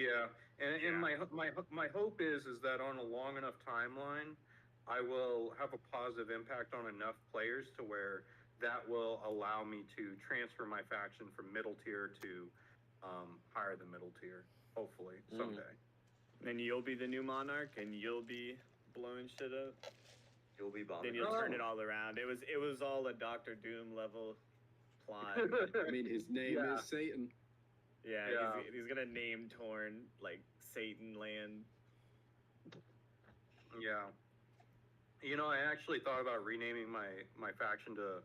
Yeah, and my hope is that on a long enough timeline, I will have a positive impact on enough players to where that will allow me to transfer my faction from middle tier to higher than middle tier, hopefully someday. Then you'll be the new monarch, and you'll be blowing shit up. You'll be bombing. Then you'll turn it all around. It was all a Doctor Doom level plot. I mean, his name is Satan. Yeah. He's gonna name Torn like Satan Land. Yeah. You know, I actually thought about renaming my faction to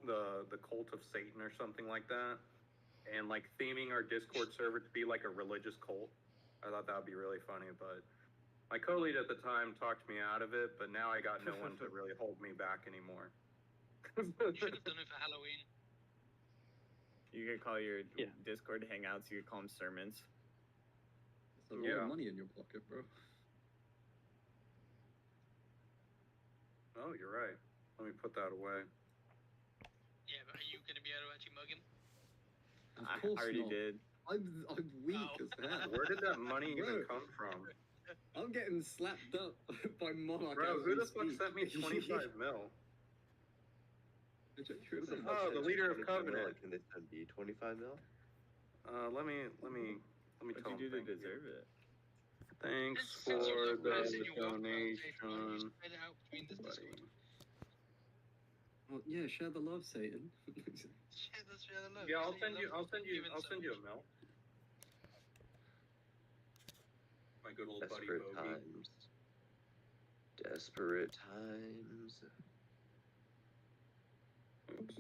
the Cult of Satan or something like that, and like theming our Discord server to be like a religious cult. I thought that would be really funny, but my co-lead at the time talked me out of it. But now I got no one to really hold me back anymore. You should have done it for Halloween. You could call your Discord hangouts. You could call them sermons. There's a lot of money in your pocket, bro. Oh, you're right. Let me put that away. Yeah, but are you going to be able to actually mug him? Of course I already not. did. I'm weak as hell. Where did that money even come from? I'm getting slapped up by Monarch. Bro, who the fuck sent me 25 mil? Oh, the leader of Covenant. Can this be 25 mil? Let me What'd you do to deserve it? Thanks for the donation. Spread it out between the Discord. Well, yeah, share the love, Satan. Share the love. Yeah, I'll send you a mail. My good old buddy Desperate Bogey. times. Desperate times. Oops.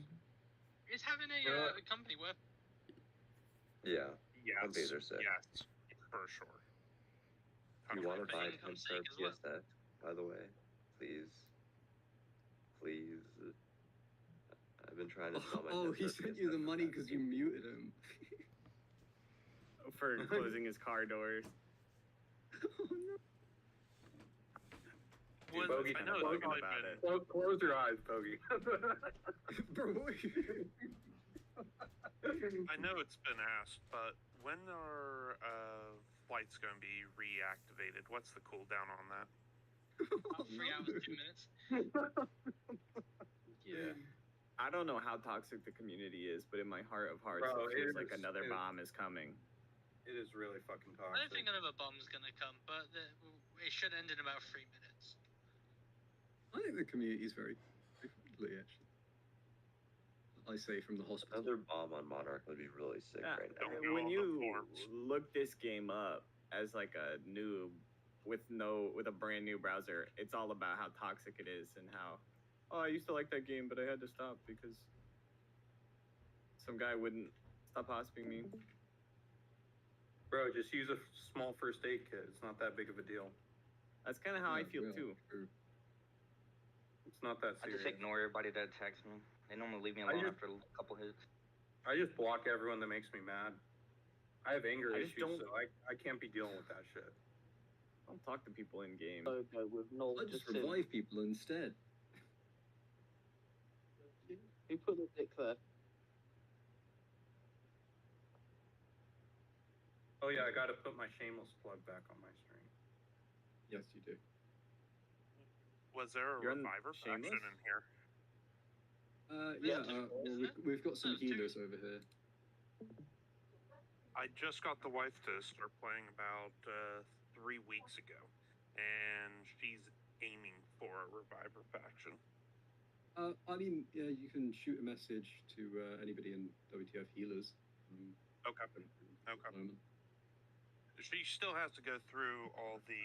Is having a company worth? Yeah. Yes. Companies are sick. Yes, for sure. You want to buy Income 10 sake for as well. PSX, by the way? Please. Please. I've been trying to sell my Oh, he sent you the money because you muted him. For closing his car doors. Oh, no. Dude, Bogey, I know Bogey, about it. Close your eyes, Bogey. Bro, I know it's been asked, but when are flights going to be reactivated? What's the cooldown on that? About 3 hours, 2 minutes. Yeah. I don't know how toxic the community is, but in my heart of hearts, Bro, it feels it like is- another it- bomb is coming. It is really fucking I toxic. don't think another bomb's going to come, but it should end in about 3 minutes. I think the community is very friendly, actually. I say from the hospital. Another bomb on Monarch would be really sick Yeah, right now. Don't go when on the you forums. look this game up as like a noob with a brand new browser, it's all about how toxic it is and how, oh, I used to like that game, but I had to stop because some guy wouldn't stop hosping me. Bro, just use a small first aid kit. It's not that big of a deal. That's kind of how I feel Yeah, too. true. It's not that I serious. just ignore everybody that attacks me. They normally leave me alone after a couple hits. I just block everyone that makes me mad. I have anger I just issues, don't- so I can't be dealing with that shit. Don't talk to people in game. Logo with no. I just revive people instead. Who put the dick there? Oh yeah, I gotta put my shameless plug back on my stream. Yes, you do. Was there a You're on reviver faction Shameless? in here? We've got some No, two. healers over here. I just got the wife to start playing about 3 weeks ago, and she's aiming for a reviver faction. I mean, yeah, you can shoot a message to anybody in WTF healers. Okay. At the Okay. moment. She still has to go through all the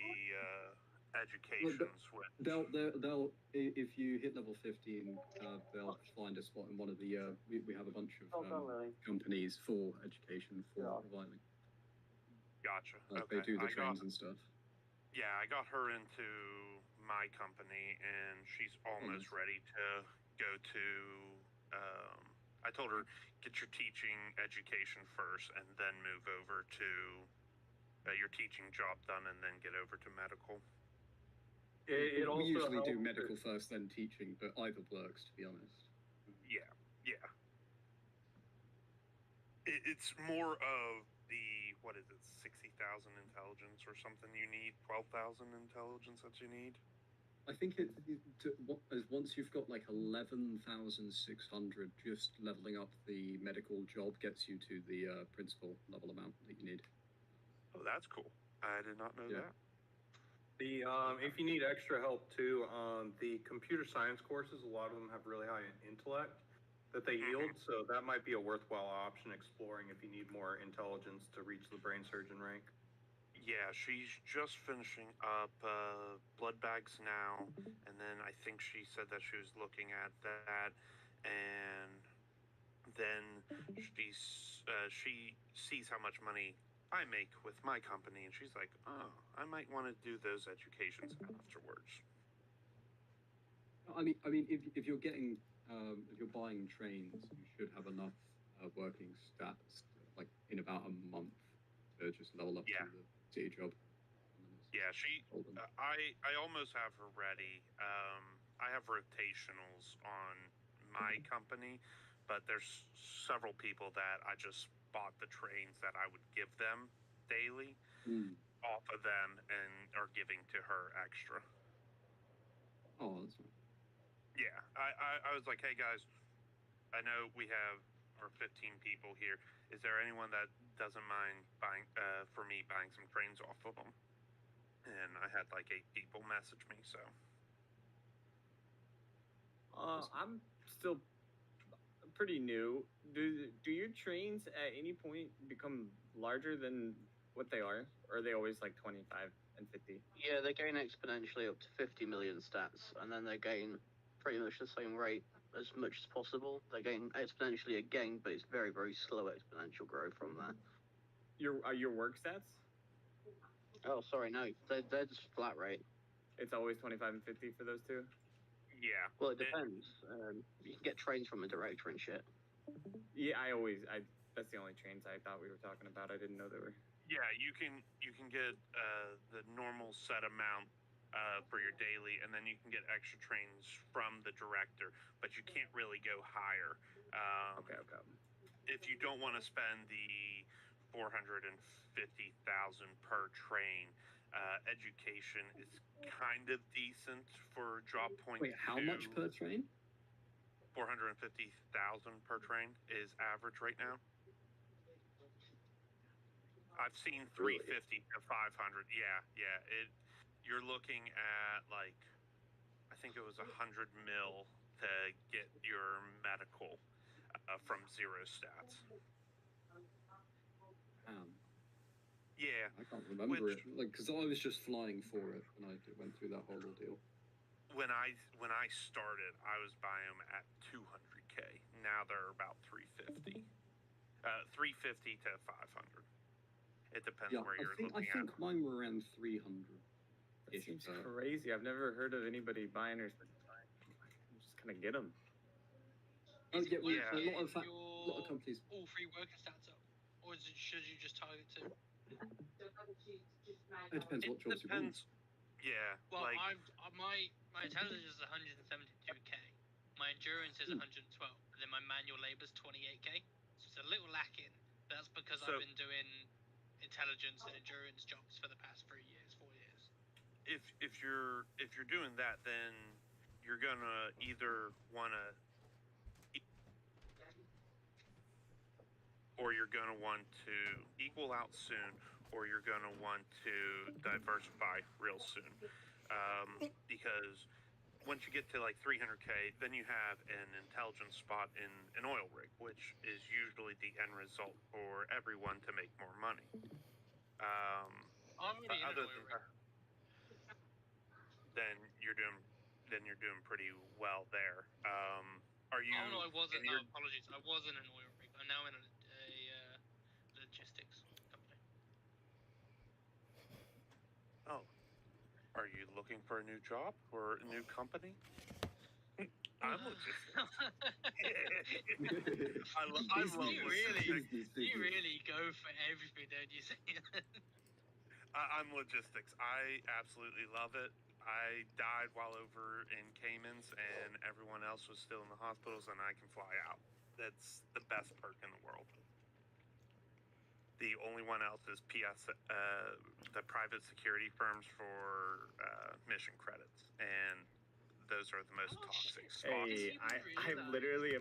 educations with. They'll if you hit level 15, they'll find a spot in one of the. We have a bunch of companies for education for reviving. Gotcha. Like Okay. they do the I trains got, and stuff. yeah, I got her into my company, and she's almost nice. ready to go to. I told her, get your teaching education first, and then move over to your teaching job done, and then get over to medical. It also we usually do helps medical that- first, then teaching, but either works, to be honest. Yeah, yeah. It's more of the, what is it, 60,000 intelligence or something you need, 12,000 intelligence that you need. I think once you've got like 11,600, just leveling up the medical job gets you to the principal level amount that you need. Oh, that's cool. I did not know that. The if you need extra help too, the computer science courses, a lot of them have really high intellect that they yield, so that might be a worthwhile option exploring if you need more intelligence to reach the brain surgeon rank. Yeah, she's just finishing up blood bags now, and then I think she said that she was looking at that, and then she sees how much money I make with my company, and she's like, oh, I might want to do those educations afterwards. I mean, if you're getting if you're buying trains, you should have enough working stats like in about a month to just level up to the city job. Yeah, I almost have her ready. I have rotationals on my company, but there's several people that I just bought the trains that I would give them daily off of them and are giving to her extra. Oh, that's nice. Yeah, I was like, hey guys, I know we have our 15 people here. Is there anyone that doesn't mind buying some trains off of them? And I had like 8 people message me, so. I'm still pretty new. Do your trains at any point become larger than what they are? Or are they always like 25 and 50? Yeah, they gain exponentially up to 50 million stats, and then they gain pretty much the same rate as much as possible. They gain exponentially again, but it's very, very slow exponential growth from there. Your work stats? Oh, sorry, no. They're just flat rate. It's always 25 and 50 for those two? Yeah. Well, it depends. You can get trains from a director and shit. Yeah, that's the only trains I thought we were talking about. I didn't know they were. Yeah, you can get the normal set amount for your daily, and then you can get extra trains from the director, but you can't really go higher. Okay. If you don't want to spend the 450,000 per train, education is kind of decent for drop point. Wait, how much per train? 450,000 per train is average right now. I've seen 350 to 500. Yeah. You're looking at like, I think it was 100 mil to get your medical from 0 stats. Yeah. I can't remember it, like, because I was just flying for it when I went through that whole ordeal. When I started, I was buying them at 200K. Now they're about 350. 350 to 500. It depends where you're looking at. I think mine were around 300. It seems crazy. I've never heard of anybody buying or just kind of get them. A lot of companies. All 3 worker stats up, or should you just target 2? It depends what jobs you want. Yeah. Well, my intelligence is 172K. My endurance is 112, and then my manual labor is 28K. So it's a little lacking. That's because I've been doing intelligence and endurance jobs for the past 4 years. If you're doing that, then you're gonna either wanna want to equal out soon, or you're gonna want to diversify real soon, because once you get to like 300K, then you have an intelligence spot in an oil rig, which is usually the end result for everyone to make more money. I'm already in an oil rig. Then you're doing pretty well there. Are you? Oh no, I wasn't. No, apologies. I was in an oil rig. I'm now in a logistics company. Oh, are you looking for a new job or a new company? I'm logistics. You really go for everything, don't you? I'm logistics. I absolutely love it. I died while over in Caymans, and everyone else was still in the hospitals, and I can fly out. That's the best perk in the world. The only one else is the private security firms for mission credits, and those are the most toxic spots. Hey, I'm literally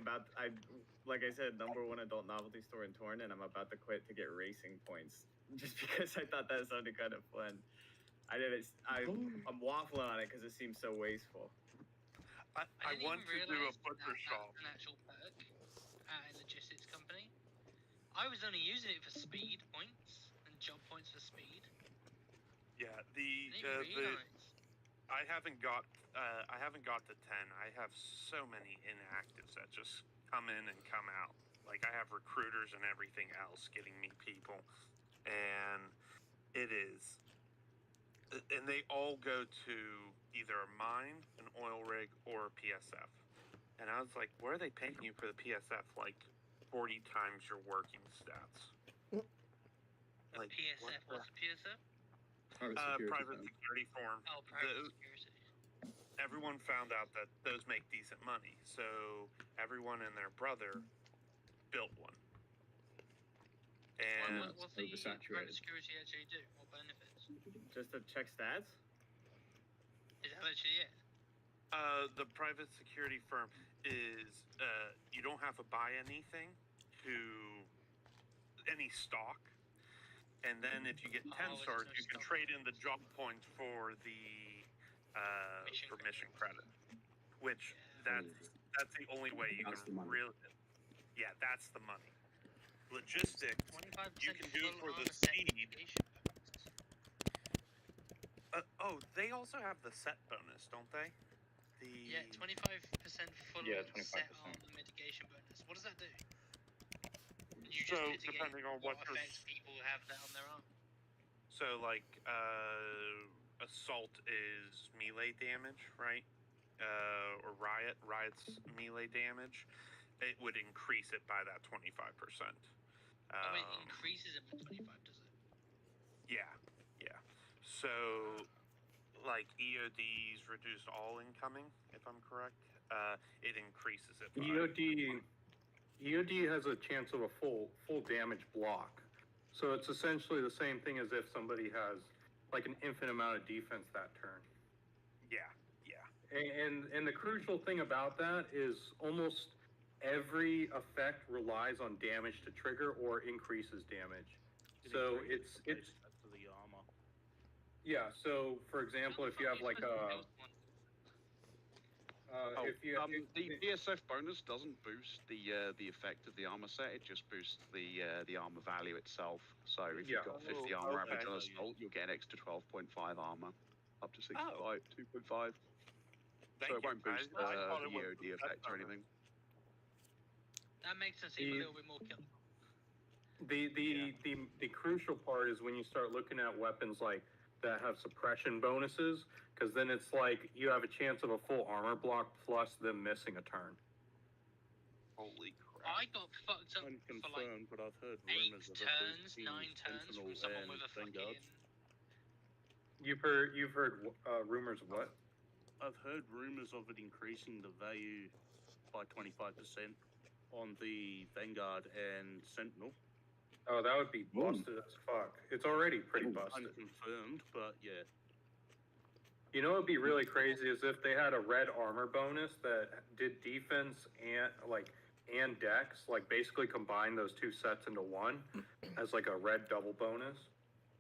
like I said, #1 adult novelty store in Torn, and I'm about to quit to get racing points just because I thought that sounded kind of fun. I'm waffling on it because it seems so wasteful. I want to do a butcher shop. An actual perk at a logistics company. I was only using it for speed points and job points for speed. Yeah, I haven't got to 10. I have so many inactives that just come in and come out. Like I have recruiters and everything else getting me people, and they all go to either a mine, an oil rig, or a PSF. And I was like, what are they paying you for the PSF? Like 40 times your working stats. Like PSF? What's a PSF? Private security firm. Oh, private security. Everyone found out that those make decent money, so everyone and their brother built one. And what's the private security actually do? What benefits? Just to check stats? Is that actually it? The private security firm is you don't have to buy anything any stock, and then if you get 10 stars, you can trade in the job points for the mission credit, which that's the only way you can really. Yeah, that's the money. Logistics, you can do for the speed. They also have the set bonus, don't they? 25% full set on the mitigation bonus. What does that do? You just mitigate depending on what effects people have that on their arm. So, like, assault is melee damage, right? Or riot's melee damage. It would increase it by that 25%. It increases it by 25, does it? Yeah. So, like, EOD's reduced all incoming, if I'm correct. It increases it by EOD has a chance of a full damage block. So it's essentially the same thing as if somebody has like an infinite amount of defense that turn. Yeah. And the crucial thing about that is almost every effect relies on damage to trigger or increases damage. So it's to the armor. Yeah, so for example, if you have like a the PSF bonus doesn't boost the effect of the armor set. It just boosts the armor value itself. So if you've got 50 armor average on assault, you'll get an extra 12.5 armor, up to 2.5. So it won't boost the EOD effect or anything. That makes it seem a little bit more killable. The crucial part is when you start looking at weapons like that have suppression bonuses, because then it's like you have a chance of a full armor block plus them missing a turn. Holy crap! I got fucked up Unconfirmed, for like but I've heard 8 rumors of turns, 9 turns from someone with a fucking. You've heard rumors of what? I've heard rumors of it increasing the value by 25% on the Vanguard and Sentinel. Oh, that would be busted as fuck. It's already pretty busted. Unconfirmed, but yeah. You know what would be really crazy is if they had a red armor bonus that did defense and dex, like basically combine those two sets into one as like a red double bonus.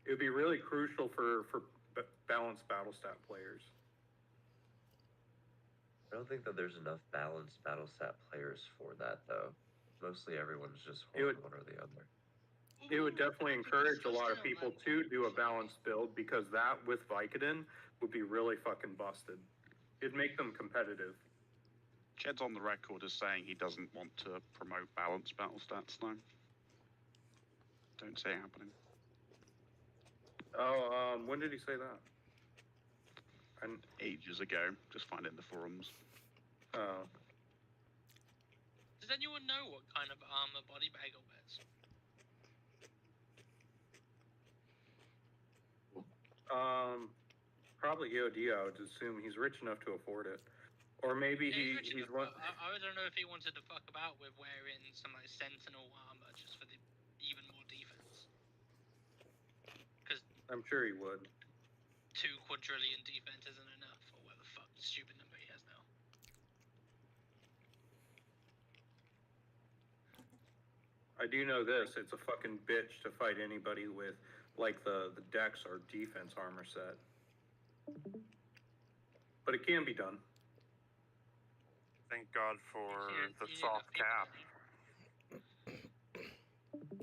It would be really crucial for balanced battle stat players. I don't think that there's enough balanced battle stat players for that, though. Mostly everyone's just holding one or the other. It would definitely encourage a lot of people to do a balanced build, because that with Vicodin would be really fucking busted. It'd make them competitive. Jed's on the record as saying he doesn't want to promote balanced battle stats, though. Don't say it happening. Oh, when did he say that? Ages ago. Just find it in the forums. Oh. Does anyone know what kind of armor Body Bagel wears? Probably EOD, I would assume. He's rich enough to afford it. Or maybe he's one. I don't know if he wanted to fuck about with wearing some like Sentinel armor just for the even more defense. I'm sure he would. 2 quadrillion defense isn't enough, or what the fuck stupid number he has now. I do know this, it's a fucking bitch to fight anybody with, like, the Dex or defense armor set. But it can be done. Thank God for the You soft need enough cap.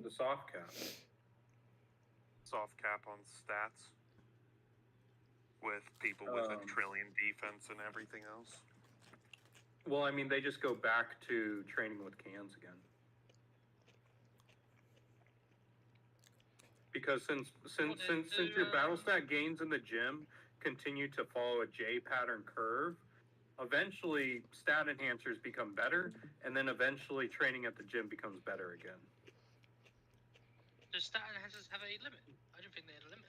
The soft cap. Soft cap on stats. With people with a trillion defense and everything else. Well, I mean, they just go back to training with cans again. Because since your battle stat gains in the gym continue to follow a J pattern curve, eventually stat enhancers become better, and then eventually training at the gym becomes better again. Does stat enhancers have a limit? I don't think they had a limit.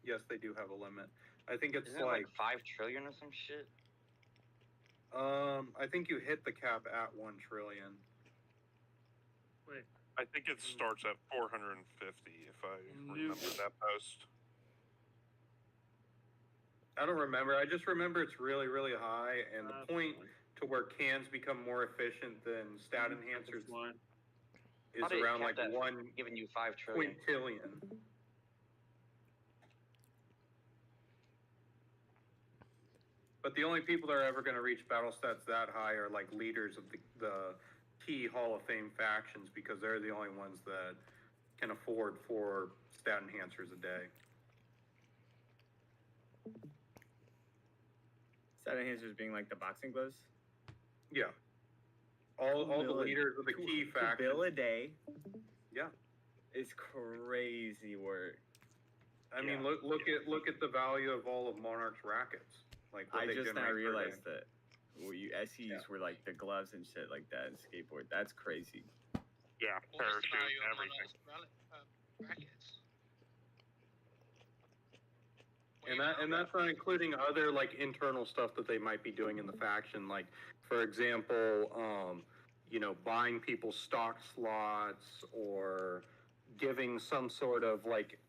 Yes, they do have a limit. I think it's Isn't it like 5 trillion or some shit? I think you hit the cap at 1 trillion. Wait. I think it starts at 450 if I remember that post. I don't remember. I just remember it's really, really high, and the point to where cans become more efficient than stat enhancers is around like 1 giving you 5 trillion. quintillion. But the only people that are ever going to reach battle stats that high are like leaders of the key Hall of Fame factions, because they're the only ones that can afford 4 stat enhancers a day. Stat enhancers being like the boxing gloves? Yeah. All the leaders of the key factions. Bill a day. Yeah. It's crazy work. I mean, look at the value of all of Monarch's rackets. Like what I they just now generate per realized day. that SEs were like the gloves and shit like that in skateboard. That's crazy. Yeah, What was the parachute, value of everything. brackets? And that's not including other like internal stuff that they might be doing in the faction. Like, for example, buying people stock slots or giving some sort of like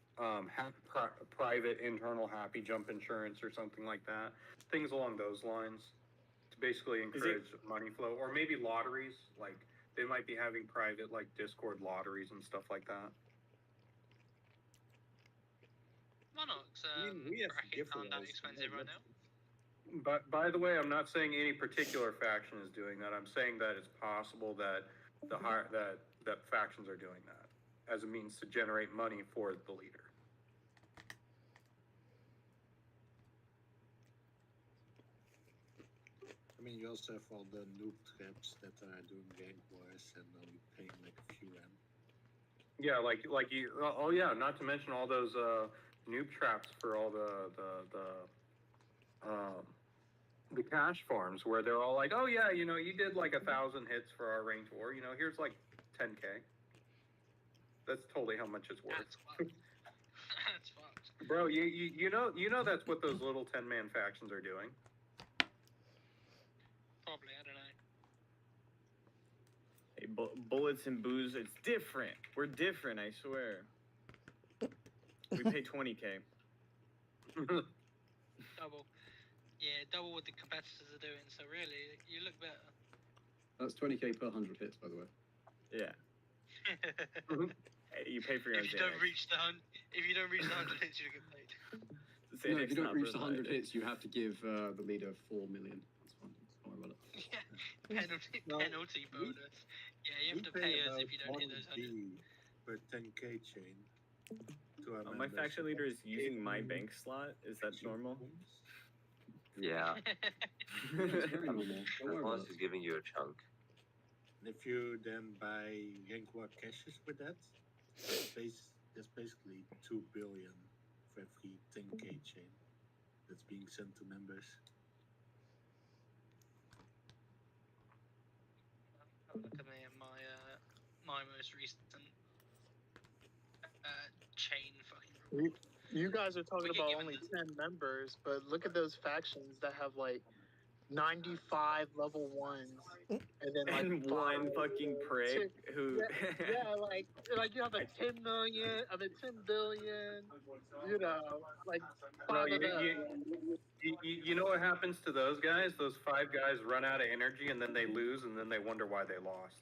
private internal happy jump insurance or something like that. Things along those lines to basically encourage money flow, or maybe lotteries. Like they might be having private like Discord lotteries and stuff like that. Monarchs, brackets aren't that expensive right now. But by the way, I'm not saying any particular faction is doing that. I'm saying that it's possible that that factions are doing that as a means to generate money for the leader. I mean, you also have all the noob traps that are doing gang wars and only paying like a few M. Yeah, like you. Oh yeah, not to mention all those noob traps for all the cash farms where they're all like, oh yeah, you did like 1,000 hits for our ranked war. Here's like 10K. That's totally how much it's worth. That's fucked. That's fucked. Bro, you know that's what those little 10-man factions are doing. Probably, I don't know. Hey, bullets and booze, it's different. We're different, I swear. We pay 20K. Double. Yeah, double what the competitors are doing, so really, you look better. That's 20K per 100 hits, by the way. Yeah. Hey, you pay for your own If you don't reach the 100 hits, you get paid. No, if you don't reach the 100 hits, you have to give the leader 4 million. That's fine. Don't worry about it. Yeah, penalty bonus. Yeah, you have to pay us if you don't hit those 100. Per 10K chain. To our My members. faction leader is using my bank slot. Is that normal? Yeah, It's very normal. Don't worry about unless it. he's giving you a chunk. And if you then buy rank war caches with that, that's basically 2 billion for every 10K chain that's being sent to members. Have a look at me and my most recent chain fucking reward. You guys are talking We get about given only the- 10 members, but look at those factions that have like 95 level 1s, and then like And one fucking prick who. yeah, like you have a 10 million, 10 billion, like No, 5 of them. you know what happens to those guys? Those 5 guys run out of energy and then they lose and then they wonder why they lost.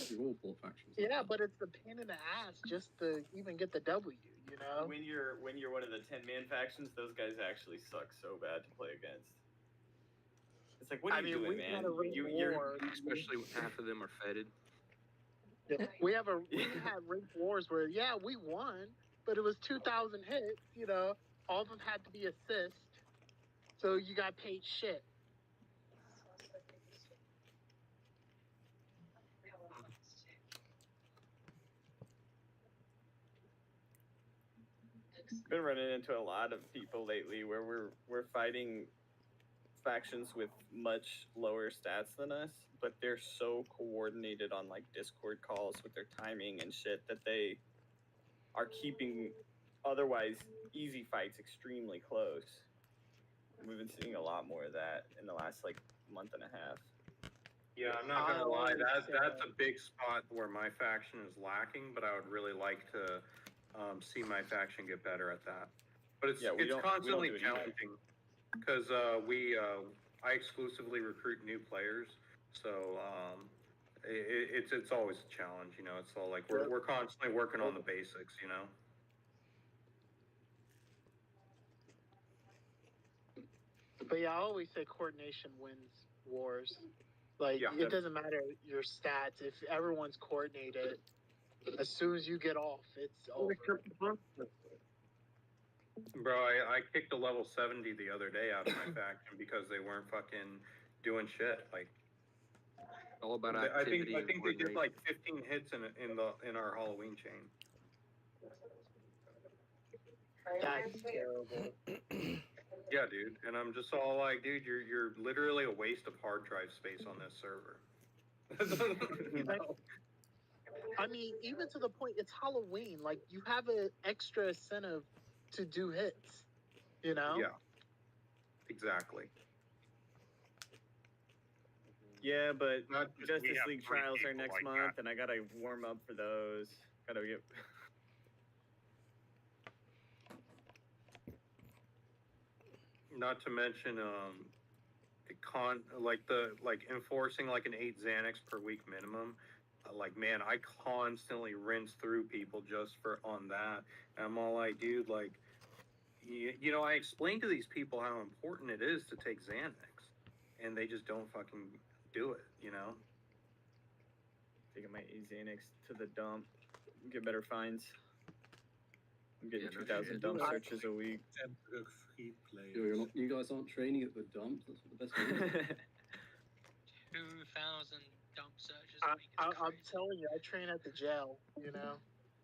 We've all fought factions. Yeah, but it's the pain in the ass just to even get the W, you know? When you're one of the 10-man factions, those guys actually suck so bad to play against. It's like, what are you doing, man? You're especially when half of them are fetid. Yeah, we had ranked wars where we won, but it was 2,000 hits. All of them had to be assists, so you got paid shit. been running into a lot of people lately where we're fighting factions with much lower stats than us, but they're so coordinated on like Discord calls with their timing and shit that they are keeping otherwise easy fights extremely close. We've been seeing a lot more of that in the last like month and a half. Yeah, I'm not gonna lie, that's a big spot where my faction is lacking, but I would really like to see my faction get better at that. But it's constantly challenging because I exclusively recruit new players, so it's always a challenge. It's all like we're constantly working on the basics. But yeah, I always say coordination wins wars. Like, it doesn't matter your stats. If everyone's coordinated, as soon as you get off, it's over. Bro, I kicked a level 70 the other day out of my faction because they weren't fucking doing shit. Like, all about activity. I think they did like 15 hits in our Halloween chain. That's terrible. Yeah, dude, and I'm just all like, dude, you're literally a waste of hard drive space on this server. I mean, even to the point, it's Halloween. Like, you have an extra incentive to do hits, Yeah, exactly. Yeah, but Justice League trials are next month, and I gotta warm up for those. Gotta get. Not to mention, enforcing like an 8 Xanax per week minimum. Man, I constantly rinse through people just on that. And I'm all like, dude, like, I explain to these people how important it is to take Xanax, and they just don't fucking do it. Taking my Xanax to the dump, get better fines. I'm getting 2,000 dump searches a week. You guys aren't training at the dump. That's what the best thing is. 2,000 dump searches a week. I'm telling you, I train at the jail.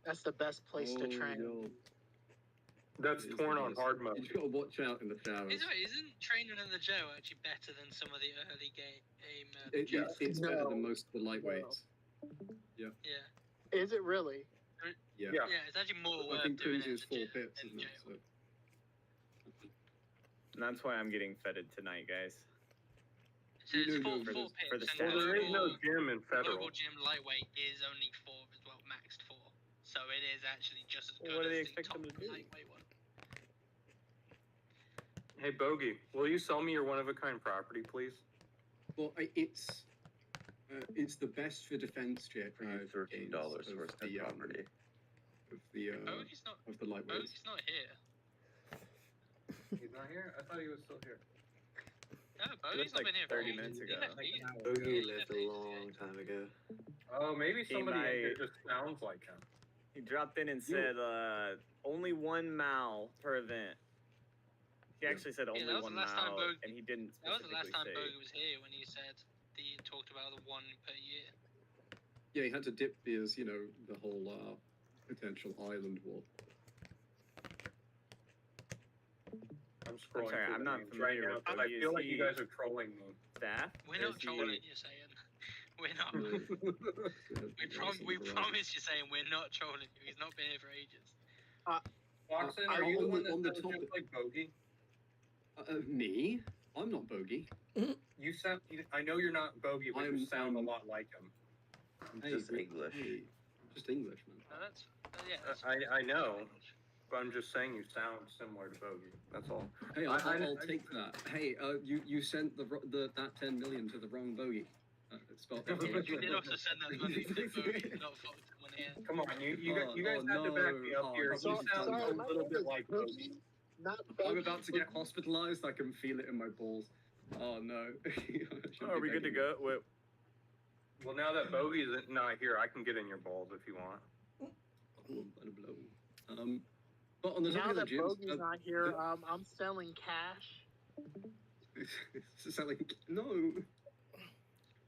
That's the best place to train. Yo. That's torn on hard mode. You just gotta watch out in the showers. Isn't training in the jail actually better than some of the early game? It's better than most of the lightweights. Yeah. Is it really? Yeah. Yeah, it's actually more worth I think doing cruise is 4 in bits, isn't it? jail. So. And that's why I'm getting fetted tonight, guys. So it's four for the pits. Well, there is no gym in federal. Global gym lightweight is only 4 as well, maxed 4. So it is actually just as good What do they as expect the them top to do? lightweight one. Hey, Bogey, will you sell me your one-of-a-kind property, please? Well, it's the best for defense jet. $13 for his property. Bogey's not Of the lightweights. Bogey's not here. He's not here? I thought he was still here. No, Bogey's not like been here 30 for minutes ages. ago. Boogie left a long time ago. Oh, maybe somebody in here might- just sounds like him. He dropped in and said only 1 mal per event. He actually said only that was 1 the last time mal, Bogey- and he didn't That was the last time say. Bogey was here when he said he talked about the 1 per year. Yeah, he had to dip his, the whole potential island war. I'm scrolling. sorry, through I'm the not names familiar right with now, but I Bogey. feel Is like you he guys are trolling me. Staff? We're not trolling, you're saying. We're not. We promise you're saying we're not trolling you. He's not been here for ages. Watson, are you the one that on the sounds topic- just like Bogey? Me? I'm not bogey. You sound. I know you're not bogey, but you sound a lot like him. I'm just English. Hey, just English, man. No, that's that's I know, but I'm just saying you sound similar to bogey. That's all. Hey, I'll take that. Hey, you sent that 10 million to the wrong bogey. You did also send that money to bogey, not fucked someone here. Come on, you guys have to back me up here. You sound a little bit like bogey. I'm about to get hospitalized. I can feel it in my balls. Oh no. Are we good to go? Wait. Well, now that Bogey's not here, I can get in your balls if you want. But on the now topic that of the gyms, Bogey's not here, I'm selling cash. Selling no.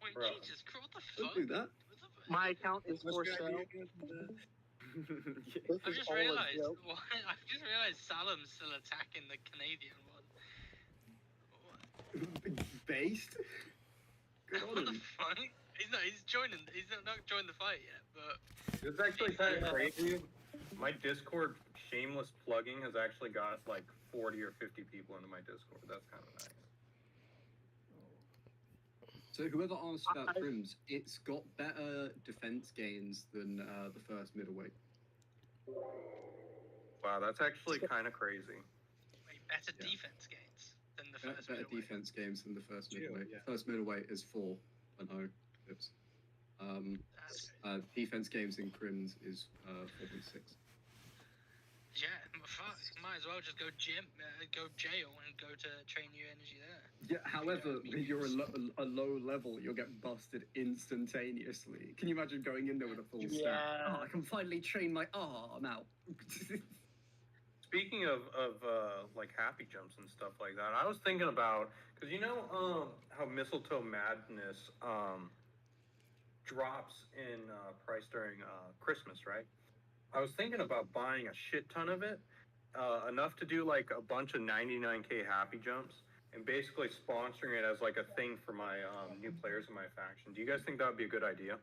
Wait, Bro. Jesus Christ, what the fuck? Don't do that. My account is for sale. I've just realised. I've just realised Salam's still attacking the Canadian one. Based. Good on What the him. fuck? He's joining. He's not joined the fight yet, but It's actually kind of crazy. My Discord shameless plugging has actually got like 40 or 50 people into my Discord. That's kind of nice. So whoever asked about Prims, it's got better defense gains than the first middleweight. Wow, that's actually kind of crazy. wait, better defense gains than the first Better middleweight. defense games than the first middleweight. Yeah. First middleweight is 4.0 pips. Defense games in Crims is 4.6. Yeah, fuck. Might as well just go go jail and go to train new energy there. Yeah, however, when you're a low level, you'll get busted instantaneously. Can you imagine going in there with a full stack? Oh, I can finally train my arm out. Speaking of like happy jumps and stuff like that, I was thinking about, because you know how Mistletoe Madness drops in price during Christmas, right? I was thinking about buying a shit ton of it, enough to do like a bunch of 99k happy jumps, and basically sponsoring it as like a thing for my new players in my faction. Do you guys think that would be a good idea?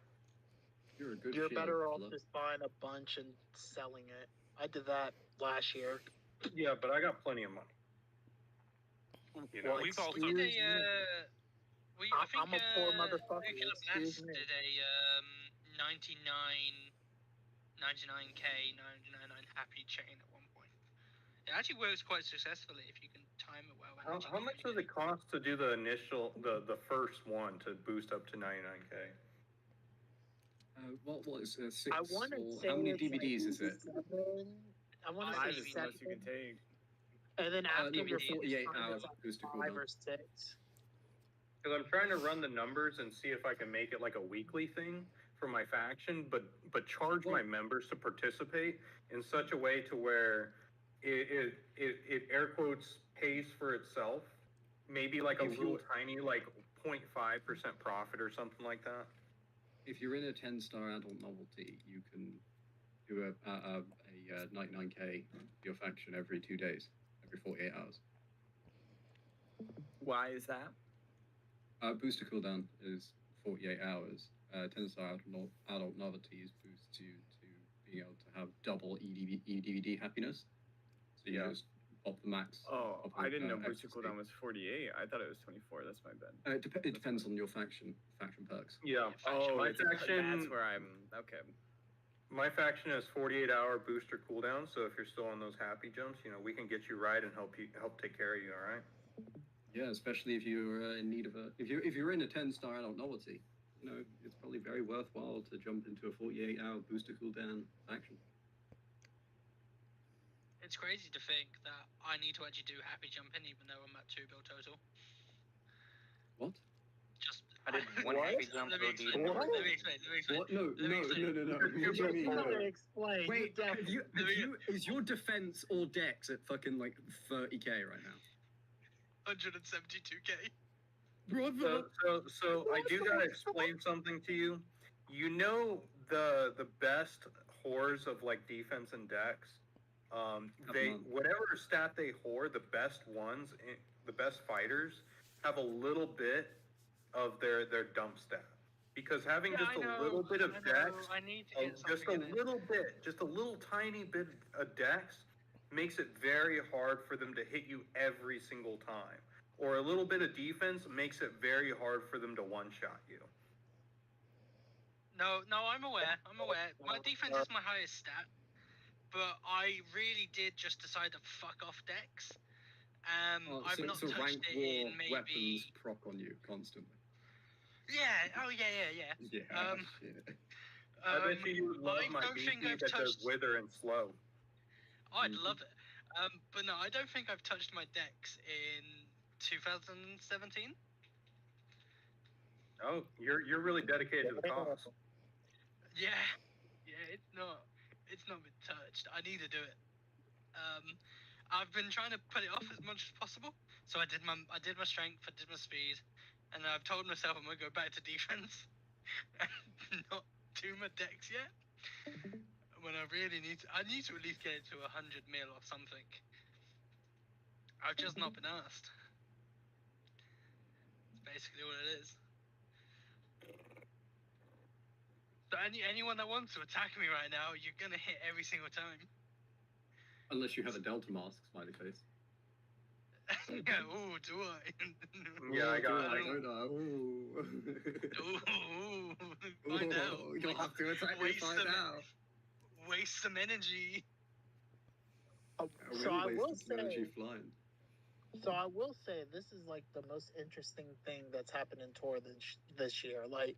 You're better off just buying a bunch and selling it. I did that last year. Yeah, but I got plenty of money. You know, Well, we've also. I think I'm a poor motherfucker. Regular Excuse Blast me. did a 99k 999 happy chain at one point. It actually works quite successfully if you can time it well. How much does it cost to do the initial, the first one to boost up to 99k? What was 6? I want to say how many it's DVDs is it? 7. I want to Five say is the 7. most you can take. And then after no, your 48 hours it's booster like 5 cooldown. or 6. Because I'm trying to run the numbers and see if I can make it like a weekly thing for my faction, but charge my members to participate in such a way to where it air quotes pays for itself. Maybe like a little tiny like 0.5% profit or something like that. If you're in a 10-star adult novelty, you can do a 99k for your faction every 2 days, every 48 hours. Why is that? Booster cooldown is 48 hours. 10-star adult novelties boosts you to being able to have double EDVD happiness. So you just pop the max. Oh, I didn't know booster cooldown was 48. I thought it was 24. That's my bad. It depends on your faction perks. Yeah. Oh, my faction. That's where I'm. Okay. My faction has 48-hour booster cooldown, so if you're still on those happy jumps, you know, we can get you right and help take care of you. All right. Yeah, especially if you're in need of if you're in a 10-star adult novelty, you know, it's probably very worthwhile to jump into a 48-hour booster cooldown faction. It's crazy to think that I need to actually do happy jumping even though I'm at 2 bill total. What? Just I did one happy jump. Let me explain. Let me explain. What? No. What do you mean? Explain. Wait, is your defense or dex at fucking like 30k right now? 172k. So I do gotta explain something to you. You know the best whores of like defense and dex. They whatever stat they whore, the best ones, the best fighters have a little bit of their dump stat. Because having just a little bit of dex, just a little tiny bit of dex makes it very hard for them to hit you every single time. Or a little bit of defense makes it very hard for them to one-shot you. No, I'm aware. My defense is my highest stat, but I really did just decide to fuck off decks. I've not touched rank it war in maybe. weapons proc on you constantly. Yeah. Oh yeah. Yeah. Shit. I bet you love my don't think BC I've that does touched. wither and slow. Oh, I'd love it. But no, I don't think I've touched my decks in 2017. Oh, you're really dedicated to the cause. Yeah, it's not been touched. I need to do it. I've been trying to put it off as much as possible. So I did my strength, I did my speed, and I've told myself I'm gonna go back to defense and not do my decks yet. When I really need to at least get it to 100 mil or something. I've just not been asked. That's basically what it is. So anyone that wants to attack me right now, you're gonna hit every single time. Unless you have a Delta mask, smiley face. Yeah, ooh, do I? Yeah, I got it. Ooh. Ooh, find out. You'll have to attack me, find out. Waste some energy. So I will say, flying. So I will say this is like the most interesting thing that's happened in Tour this year. Like,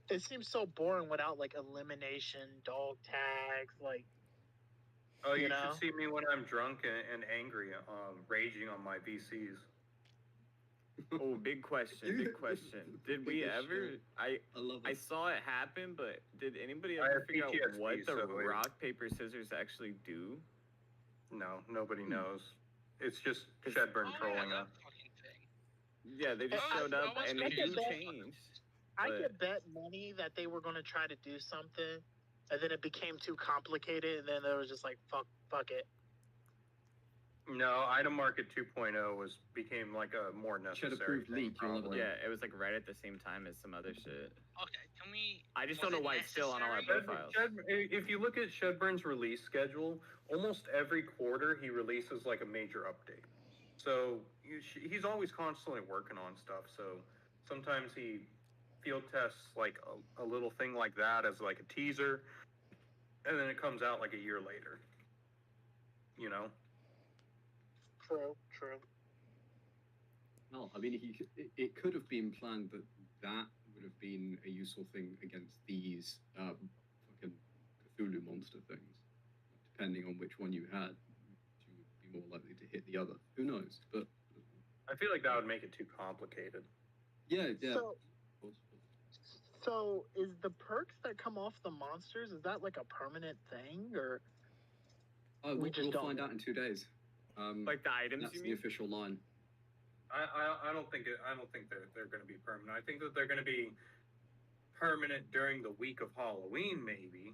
it seems so boring without like elimination, dog tags, like. Oh, you should see me when I'm drunk and angry, raging on my VCs. Oh, big question. Did we ever? I saw it happen, but did anybody ever figure out what the rock paper scissors actually do? No, nobody knows. It's just Shedburn trolling us. Yeah, they just showed up and they didn't change. I could bet money that they were going to try to do something, and then it became too complicated, and then they was just like, fuck it. No, item market 2.0 became like a more necessary thing. Yeah, it was like right at the same time as some other shit. Okay, can we? I just don't know why it's still on all our profiles. If you look at Shedburn's release schedule, almost every quarter he releases like a major update. So he's always constantly working on stuff. So sometimes he field tests like a little thing like that as like a teaser, and then it comes out like a year later. You know. True. Well, I mean, it could have been planned that would have been a useful thing against these fucking Cthulhu monster things. Depending on which one you had, you would be more likely to hit the other. Who knows? But I feel like that would make it too complicated. Yeah. So is the perks that come off the monsters, is that like a permanent thing, or? We'll find out in 2 days. Like the items, that's you the mean? official line. I don't think they're going to be permanent. I think that they're going to be permanent during the week of Halloween, maybe.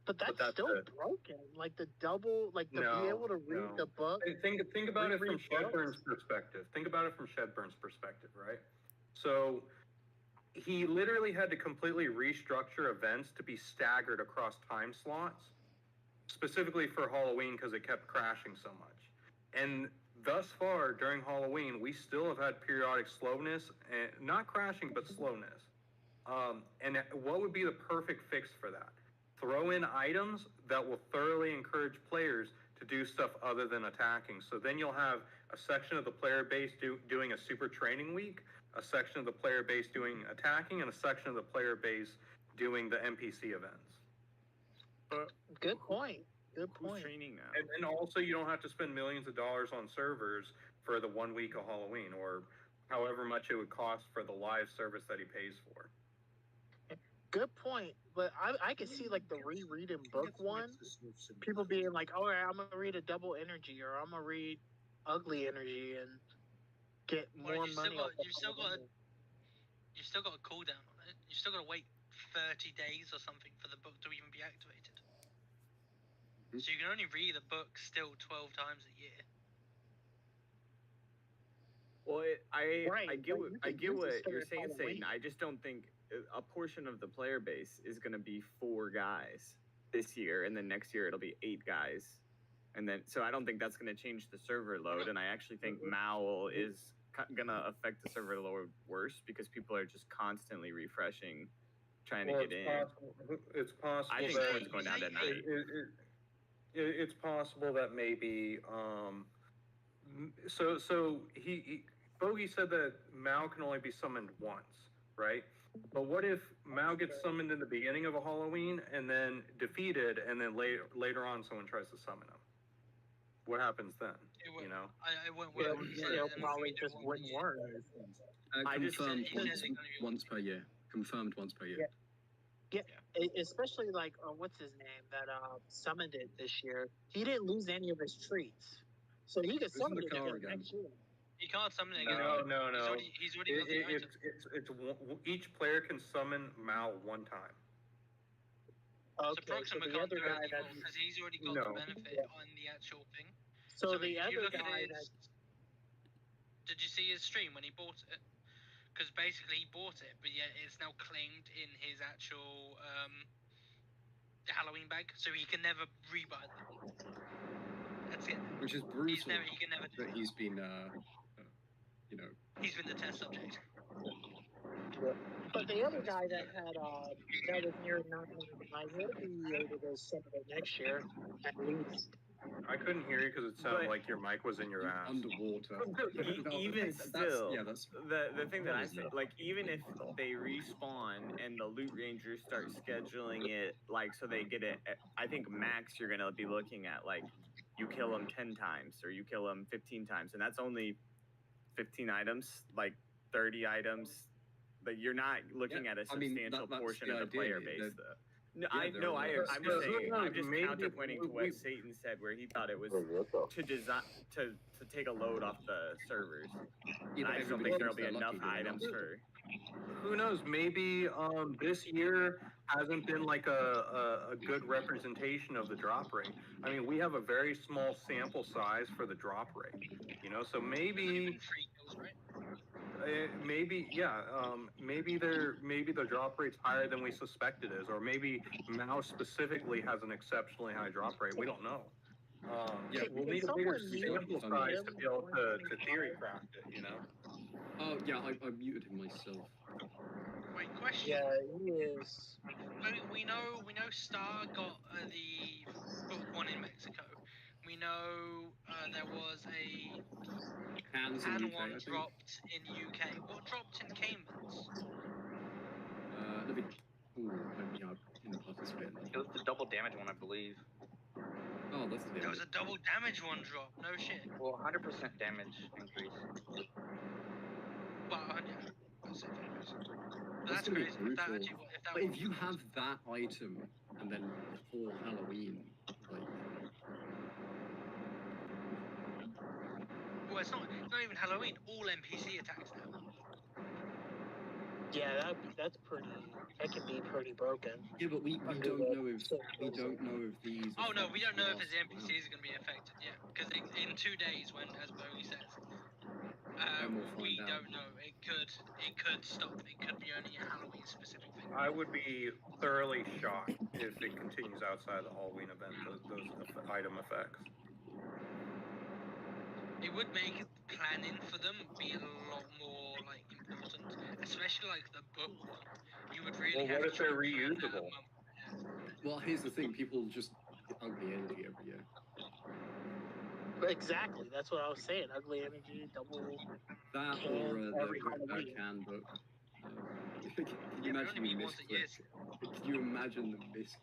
But that's still broken. Like the double, like to be able to read the book. Think about it from Shedburn's perspective. Right? So he literally had to completely restructure events to be staggered across time slots, specifically for Halloween because it kept crashing so much. And thus far during Halloween, we still have had periodic slowness, and not crashing, but slowness. And what would be the perfect fix for that? Throw in items that will thoroughly encourage players to do stuff other than attacking. So then you'll have a section of the player base doing a super training week, a section of the player base doing attacking, and a section of the player base doing the NPC events. Good point. Who's training now? And also, you don't have to spend millions of dollars on servers for the 1 week of Halloween, or however much it would cost for the live service that he pays for. Good point, but I could see like the rereading book one, people being like, "All right, I'm gonna read a double energy, or I'm gonna read ugly energy and get more money." You've still got a cooldown on it. You've still got to wait 30 days or something for the book to even be activated. So you can only read a book still 12 times a year. Well, I get what you're saying, Satan. I just don't think a portion of the player base is going to be 4 guys. this year, and then next year it'll be 8 guys. And then, so I don't think that's going to change the server load, and I actually think MAL is going to affect the server load worse because people are just constantly refreshing, trying to get in. It's possible. I think that points going down to 9. It's possible that maybe so he Bogey said that Mao can only be summoned once, right? But what if Mao gets summoned in the beginning of a Halloween and then defeated, and then later on someone tries to summon him? What happens then? You know, I won't work. It'll probably just wouldn't work. Confirmed once per year. Confirmed once per year. Yeah, especially like what's his name that summoned it this year. He didn't lose any of his treats, so he could summon it again next year. He can't summon it again. No. He's already got the item. It's each player can summon Mao one time. So Proxima can't do it anymore because he's already got the benefit on the actual thing. So the other guy did you see his stream when he bought it? Because basically he bought it, but yet it's now claimed in his actual Halloween bag, so he can never rebuy them. That's it. Which is brutal. He can never do that he's been, he's been the test subject. But the other guy that had that was near 999, he'll be able to summon it next year at least. I couldn't hear you because it sounded like your mic was in your ass. Underwater. Even still, the thing that I say, like, even if they respawn and the loot rangers start scheduling it, like, so they get it, I think max you're going to be looking at, like, you kill them 10 times or you kill them 15 times, and that's only 15 items, like 30 items. But you're not looking at a substantial portion of the player base, though. No, I'm just saying. I'm just counterpointing to what Satan said, where he thought it was to design to take a load off the servers. And I just don't think there'll be enough items for. Who knows? Maybe this year hasn't been like a good representation of the drop rate. I mean, we have a very small sample size for the drop rate. You know, so maybe. Maybe the drop rate's higher than we suspect it is, or maybe Mao specifically has an exceptionally high drop rate. We don't know. We'll need a bigger sample size to be able to theory craft it. You know. Oh yeah, I muted him myself. Wait, question. Yeah, he is. We know Star got the book one in Mexico. We know there was a Han one dropped in UK. What dropped in Caymans? Let me. Didn't participate. It was the double damage one, I believe. Oh, that's the. There was a double damage one drop. No shit. Well, 100% damage increase. Well, yeah. That's crazy. If you have that item and then for Halloween, like. Well, it's not even Halloween. All NPC attacks now. Yeah, that's pretty. That can be pretty broken. Yeah, but we don't know if these. Oh no, we don't know if his NPCs are going to be affected yet, because in 2 days, when as Bogey says, we don't know. It could stop. It could be only a Halloween specific thing. I would be thoroughly shocked if it continues outside the Halloween event. Those item effects. It would make planning for them be a lot more like important, especially like the book one. You would really have. What if they're reusable? Well, here's the thing: people just get ugly energy every year. Exactly, that's what I was saying. Ugly energy, double. That or the can book. Can you imagine the misclick? Can you imagine the misclick?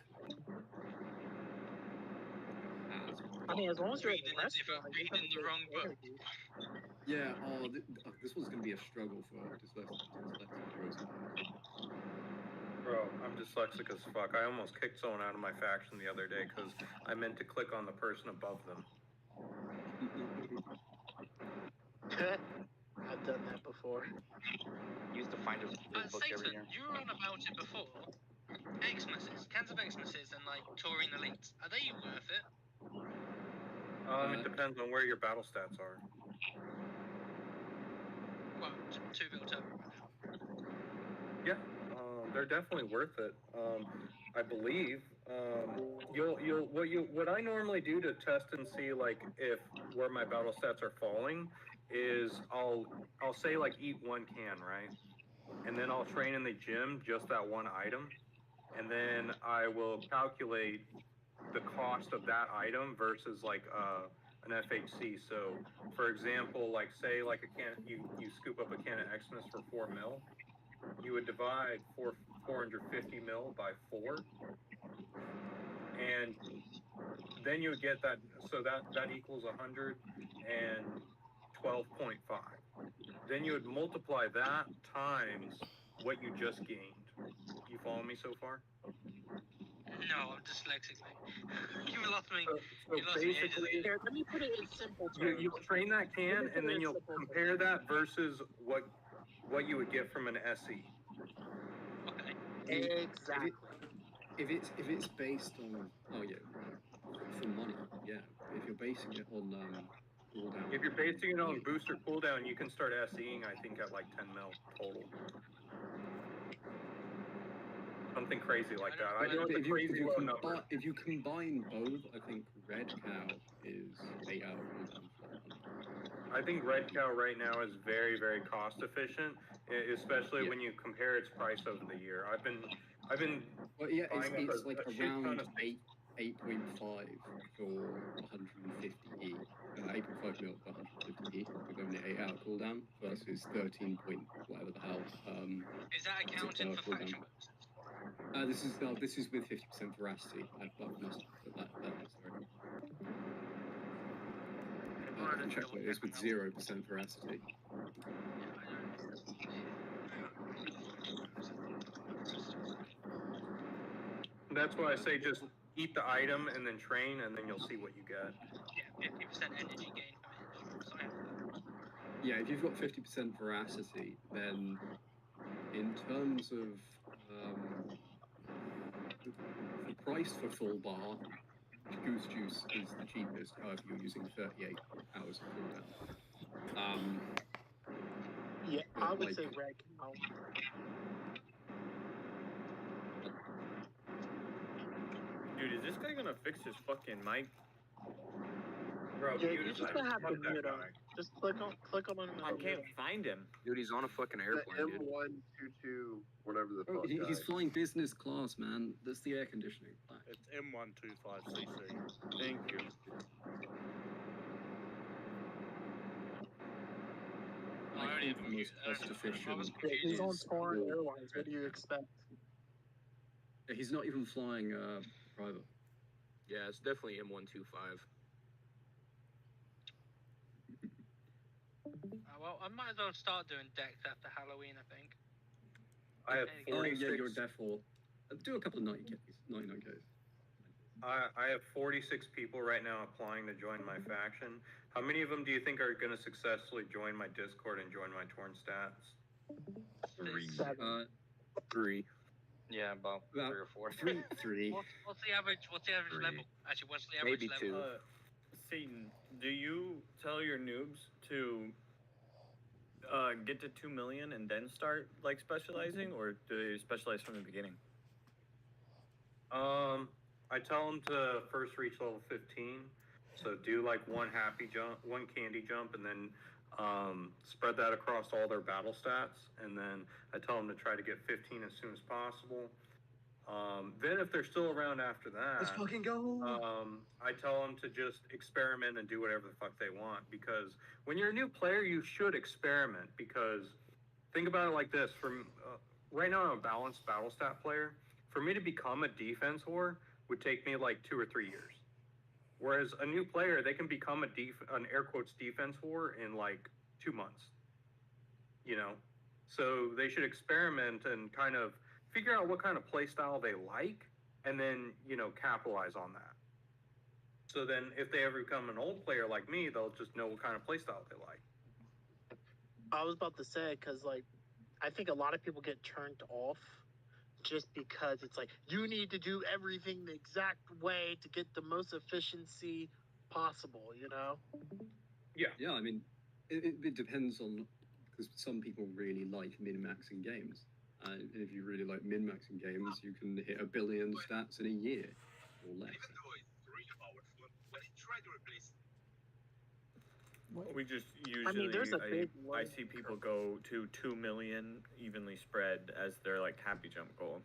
I mean, as long as you're reading the wrong book. Yeah. This one's gonna be a struggle for dyslexic heroes. Bro, I'm dyslexic as fuck. I almost kicked someone out of my faction the other day because I meant to click on the person above them. I've done that before. Used to find his book every year. You were on about it before. Xmas's, cans of Xmas's and like Taurine Elites, are they worth it? It depends on where your battle stats are. Well, 2 built up right now. Yeah, they're definitely worth it. I believe what I normally do to test and see like if where my battle stats are falling is I'll say like eat 1 can, right? And then I'll train in the gym just that one item, and then I will calculate the cost of that item versus like an FHC. So for example, like say like a can, you scoop up a can of Xmas for 4 mil, you would divide 450 mil by 4, and then you would get that. So that equals 112.5. Then you would multiply that times what you just gained. You follow me so far? No, I'm dyslexic, mate. You lost me. So You lost me ages basically, ago. Here, let me put it in simple terms. you'll train that can, and then you'll compare that versus what you would get from an SE. Okay. Exactly. If it's based on for money, yeah. If you're basing it on cooldown. If you're basing it on booster cooldown, you can start SEing, I think, at like 10 mil total. Something crazy like that. I know it's a crazy low number. If you combine both, I think Red Cow is 8 out of cooldown. I think Red Cow right now is very, very cost efficient, especially when you compare its price over the year. I've been well, yeah, it's like a around 8.5 for 150E, 8.5 mil for 150E with only 8 out cooldown versus 13 point whatever the hell. Is that accounted for faction bonuses? This is with 50% veracity. I've missed that sorry. I can check what it is with 0% veracity. That's why I say just eat the item and then train, and then you'll see what you get. Yeah, 50% energy gain from it. Sorry. Yeah, if you've got 50% veracity, then in terms of the price for full bar, Goose Juice is the cheapest, however you're using 38 hours of cooldown. Yeah, I would say Red Cow. Dude, is this guy gonna fix his fucking mic? Bro, yeah, you're just gonna have to mute him. Just click on him. I can't find him. Dude, he's on a fucking airplane, dude. M122, whatever the fuck. He's flying business class, man. That's the air conditioning. It's M125cc. Thank you. I think the most cost efficient. He's on foreign airlines. What do you expect? He's not even flying private. Yeah, it's definitely M125. Well, I might as well start doing decks after Halloween, I think. I have 46. Yeah, you're default. Do a couple of 99Ks. I have 46 people right now applying to join my faction. How many of them do you think are going to successfully join my Discord and join my Torn Stats? 3. 3. Yeah, about 3 or 4. 3. What's the average level? Actually, what's the average Maybe level? 2. Satan, do you tell your noobs to get to 2 million and then start like specializing, or do they specialize from the beginning? I tell them to first reach level 15, so do like one candy jump, and then spread that across all their battle stats, and then I tell them to try to get 15 as soon as possible. Then if they're still around after that, let's fucking go. I tell them to just experiment and do whatever the fuck they want, because when you're a new player, you should experiment, because think about it like this. Right now, I'm a balanced battle stat player. For me to become a defense whore would take me like 2 or 3 years. Whereas a new player, they can become an air quotes defense whore in like 2 months. You know? So they should experiment and kind of figure out what kind of play style they like, and then, capitalize on that. So then if they ever become an old player like me, they'll just know what kind of play style they like. I was about to say, because I think a lot of people get turned off just because it's like, you need to do everything the exact way to get the most efficiency possible, Yeah. Yeah, I mean, it depends on, because some people really like min-maxing games. And if you really like min-maxing games, you can hit 1 billion stats in a year or less. We just usually, I mean, there's a big I see people go to 2 million evenly spread as their like happy jump goal.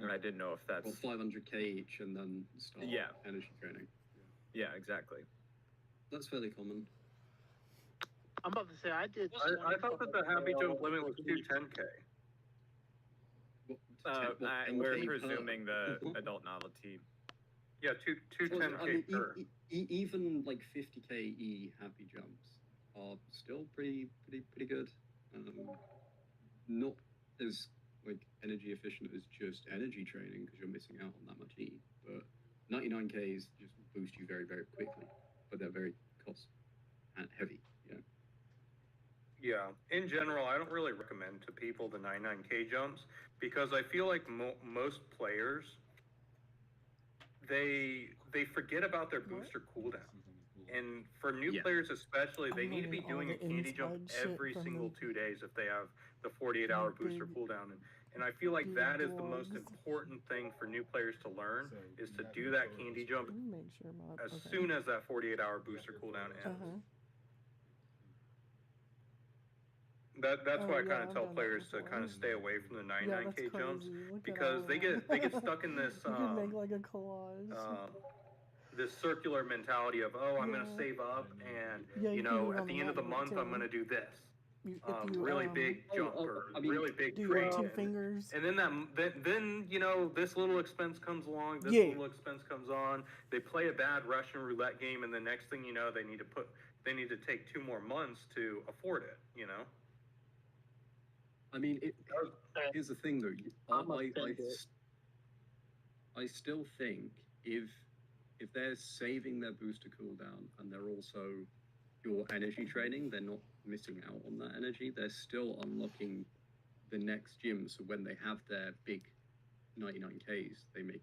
And I didn't know if that's... Well, 500k each and then start energy training. Yeah, exactly. That's fairly common. I'm about to say, I did... I thought that the happy jump limit was 210k. We're presuming the adult novelty. Yeah, 210k per. Even like 50k E happy jumps are still pretty good. Not as like energy efficient as just energy training because you're missing out on that much E. But 99Ks just boost you very, very quickly, but they're very cost and heavy. Yeah, in general, I don't really recommend to people the 99k jumps because I feel like most players they forget about their booster cooldown. And for new players especially, they need to be doing a candy jump every single 2 days if they have the 48-hour booster cooldown. And I feel like that is the most important thing for new players to learn is to do that candy jump as soon as that 48-hour booster cooldown ends. That's why I kind of tell players to kind of stay away from the 99k jumps because they get stuck in this you can make like a collage. This circular mentality of I'm going to save up and at the end of the month I'm going to do this really big jump or really big train. 2 fingers. And then this little expense comes along, this little expense comes on. They play a bad Russian roulette game, and the next thing you know, they need to take 2 more months to afford it. I mean, here's the thing though. I still think if they're saving their booster cooldown and they're also your energy training, they're not missing out on that energy. They're still unlocking the next gym. So when they have their big 99Ks, they make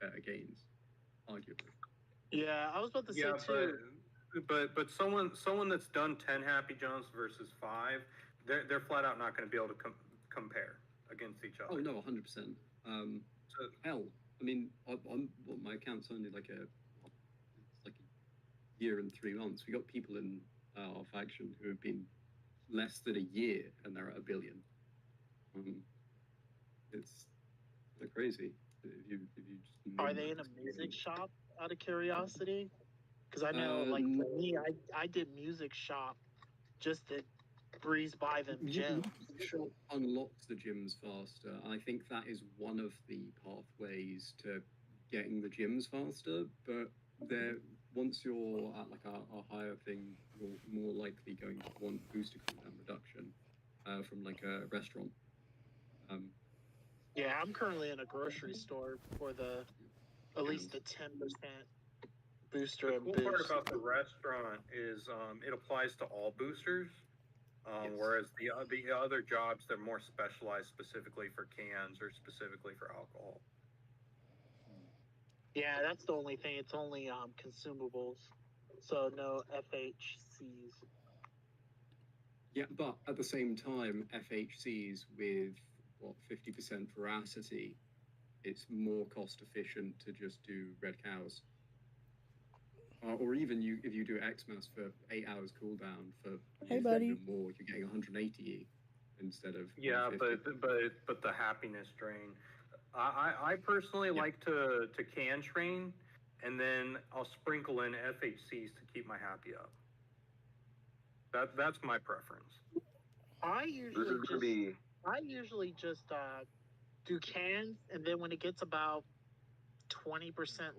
better gains, arguably. Yeah, I was about to say too. But someone that's done 10 happy jumps versus 5, they're flat out not going to be able to compare against each other. Oh no, 100%. Hell, I mean, my account's only like a year and 3 months. We got people in our faction who have been less than a year and they're at 1 billion. They're crazy. If you just are they in a music shop out of curiosity? Because I know, like for me, I did music shop just to breeze by them gyms. Music shop unlocks the gyms faster. I think that is one of the pathways to getting the gyms faster. But once you're at like a higher thing, you're more likely going to want booster cooldown reduction from like a restaurant. Yeah, I'm currently in a grocery store for at least the 10% booster. The cool part about the restaurant is it applies to all boosters, whereas the other jobs, they're more specialized specifically for cans or specifically for alcohol. Yeah, that's the only thing. It's only consumables, so no FHCs. Yeah, but at the same time, FHCs with 50% veracity, it's more cost efficient to just do red cows. Or even if you do Xmas for 8 hours cooldown for more, you're getting 180 instead of 150. but the happiness drain. I personally like to can train, and then I'll sprinkle in FHCs to keep my happy up. That's my preference. I usually just do cans, and then when it gets about 20%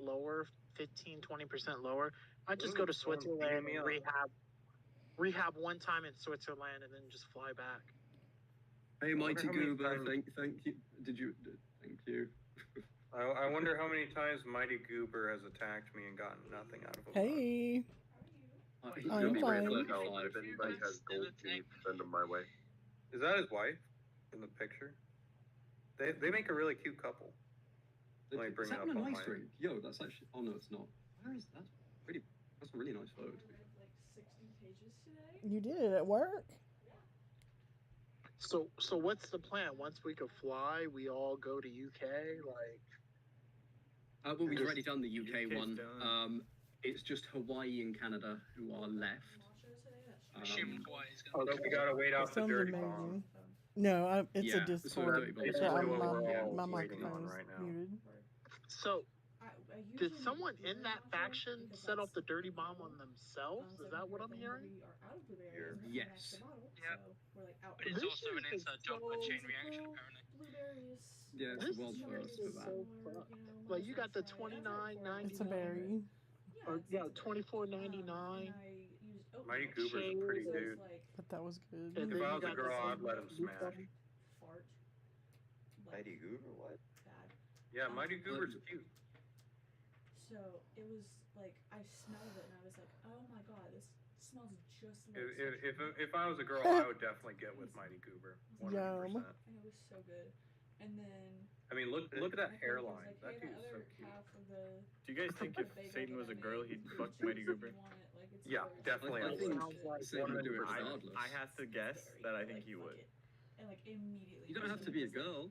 lower, 15-20% lower, I just go to Switzerland and rehab one time in Switzerland, and then just fly back. Hey, Mighty Goober, thank you. Thank you. I wonder how many times Mighty Goober has attacked me and gotten nothing out of him. Hey. I'm fine. If anybody has gold teeth, send them my way. Is that his wife in the picture? They make a really cute couple. Let me bring it up on my ring. Yo, that's actually. Oh no, it's not. Where is that? That's a really nice photo. Like 60 pages today. You did it at work. So what's the plan? Once we could fly, we all go to UK. Like, Well, we've already done the UK UK's one. done. It's just Hawaii and Canada who are left. Assuming Hawaii's gonna So we gotta wait out the Sounds dirty amazing. bomb. No, it's a Yeah, so Discord. dirty bomb. That's So basically what my we're all my waiting on microphone is right now. muted. So, did someone in that faction set off the dirty bomb on themselves? Is that what I'm hearing? Yes. Yeah. But it's also an inside job by Chain Reaction, apparently. Yeah, it's This a world is first for that. so fun. Like you got the $29.99. It's a berry. Or yeah, $24.99. Mighty Goober's a pretty dude. But that was good. And If then I you was a got girl, the I'd let him smash. Mighty Goober, what? Yeah, Mighty Goober's cute. So it was like I smelled it and I was like, oh my god, this smells just like. If I was a girl, I would definitely get with Mighty Goober. 100%. Yum. And it was so good. And then I mean, look at that hairline. like, That hey, dude's that so other cute. half of the Do you guys think if Satan was a girl, he'd fuck Mighty Goober? Yeah, definitely. I I think would. Satan would do it I, regardless. I have to guess that I think he would. And like immediately. You don't have to be a girl.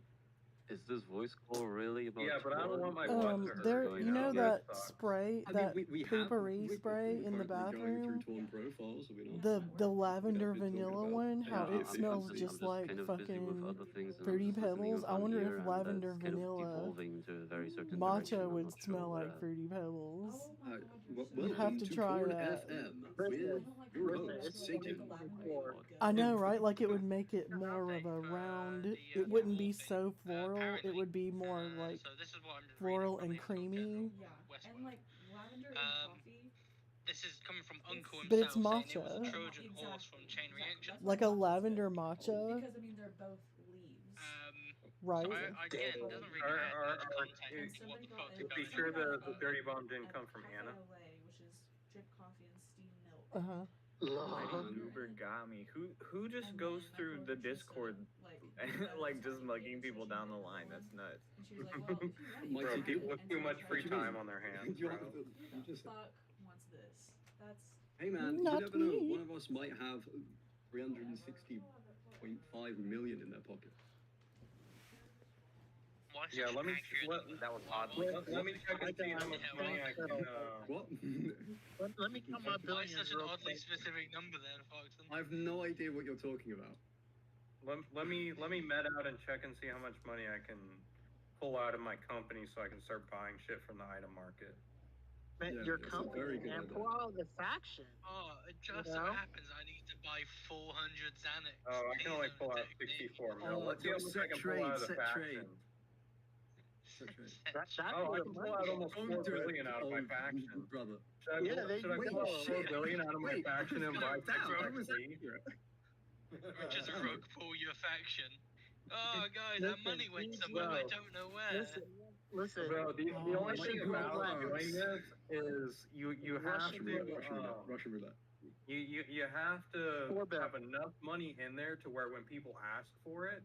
Is this voice call really about? Yeah, but I don't want my butt to hurt. There, going you know out. that sucks. spray, I that mean, we have poopery we- spray we're in the currently going bathroom. through torn profiles, are we not? The lavender been talking vanilla about- one, how Yeah, it smells I'm just just like kind of busy with fucking other things and I'm Fruity just listening Pebbles. I on wonder here, if and lavender that's kind of vanilla devolving into a very certain direction. matcha I'm would not sure smell what, like Fruity Pebbles. Welcome You have to try Corn that. FM with your host, Satan. I know, right? Like it would make it more of a round. It wouldn't be so floral. It would be more like So this is what I'm just floral reading and creamy. Yeah. Westward. And like lavender and coffee. This is coming from Uncle But it's himself saying it was a matcha. Trojan horse from Chain Reaction. Like a lavender matcha, Because I mean they're both leaves. right? So again, it doesn't really add much context to what the fuck's Be going sure on. the dirty bomb didn't come from Hannah. Which is drip coffee and steamed milk. Uh huh. Mighty Goober got me. Who just goes through the Discord and like just mugging people down the line? That's nuts. And she was like, well, if you want, you Bro, can. people with too much free What do you mean? time on their hands, You bro. just- Fuck wants this. That's Hey man, Not you never know. me. One of us might have 360.5 million in their pocket. Why Yeah, such let me accurate- That was odd. let me check and see how much money I can. What? Let me count my Why billions such an real oddly quick. specific number there, Foxton? I have no idea what you're talking about. Let me med out and check and see how much money I can pull out of my company so I can start buying shit from the item market. Man, Yeah, your that's a company, very good man, idea. pull out the faction. Oh, it just You so know? happens I need to buy 400 Xanax. Oh, I can only Please pull don't out take me. 64 mil. Oh, Let's see how much I can pull out of the set trade. faction. That's Oh, I the can pull money. out almost 4 billion out of my faction. Brother. Should I Yeah, pull, they- should I wait, pull out 4 shit. billion out of my Wait, faction and buy 6 that was XP? accurate. Which is a rug pull your faction. Oh, guys, that money went somewhere. I don't know where. Listen. Bro, the only thing Russian about roulette. doing this is you have Russian to roulette, Russian roulette. you have to Four bet. have enough money in there to where when people ask for it,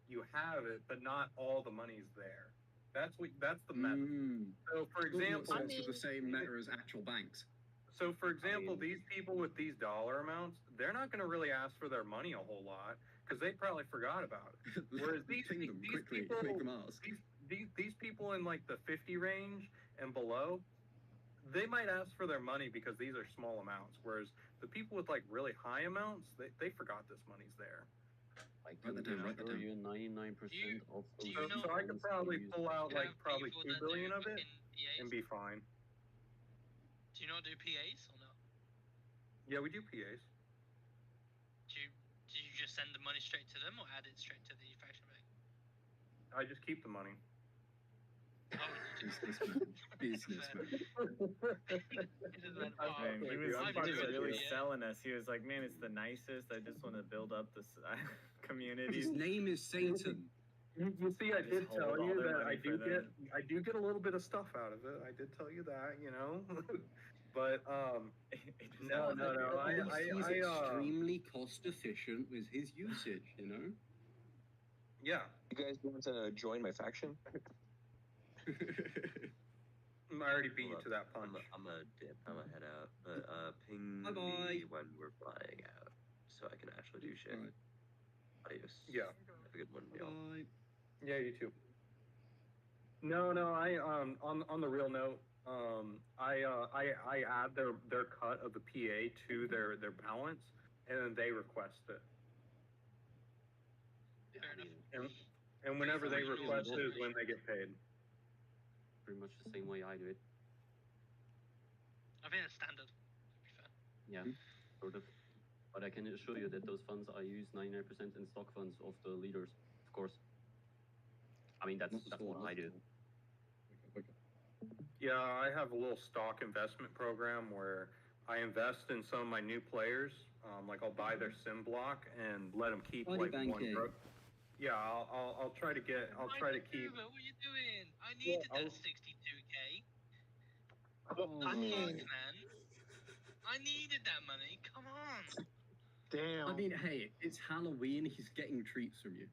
you have it, but not all the money's there. That's the meta. So for example, I mean, the same meta as actual banks. So, for example, these people with these dollar amounts, they're not going to really ask for their money a whole lot because they probably forgot about it. Whereas these Ping them quickly, people, make them ask. these people in like the 50 range and below, they might ask for their money because these are small amounts. Whereas the people with like really high amounts, they forgot this money's there. Write that down. 99% of So I could probably pull out like probably 2 billion of it and be fine. Do you not do PAs or not? Yeah, we do PAs. Do you just send the money straight to them or add it straight to the faction bank? I just keep the money. Businessman. Man, he was really selling us. He was like, man, it's the nicest. I just want to build up this community. His name is Satan. You see, I did Just tell hold all you their that money for them. I do get a little bit of stuff out of it. I did tell you that, you know. But no. He's extremely cost efficient with his usage, you know. Yeah. You guys want to join my faction? I already beat you to that punch. I'm a dip. I'm a head out. But ping Bye-bye. me when we're flying out, so I can actually do shit. Right. Adios. Yeah. Have a good one, y'all. Bye. Yeah, you too. No, no. I on the real note, I add their cut of the PA to their balance, and then they request it. And whenever they request it is when they get paid. Pretty much the same way I do it. I think it's standard. To be fair. Yeah, sort of. But I can assure you that those funds I use 99% in stock funds of the leaders, of course. I mean, that's what I do. Yeah, I have a little stock investment program where I invest in some of my new players. Like I'll buy their sim block and let them keep like one. Yeah, I'll try to get. I'll try to keep. What are you doing? I needed that 62k. I mean, man, I needed that money. Come on. Damn. I mean, hey, it's Halloween. He's getting treats from you.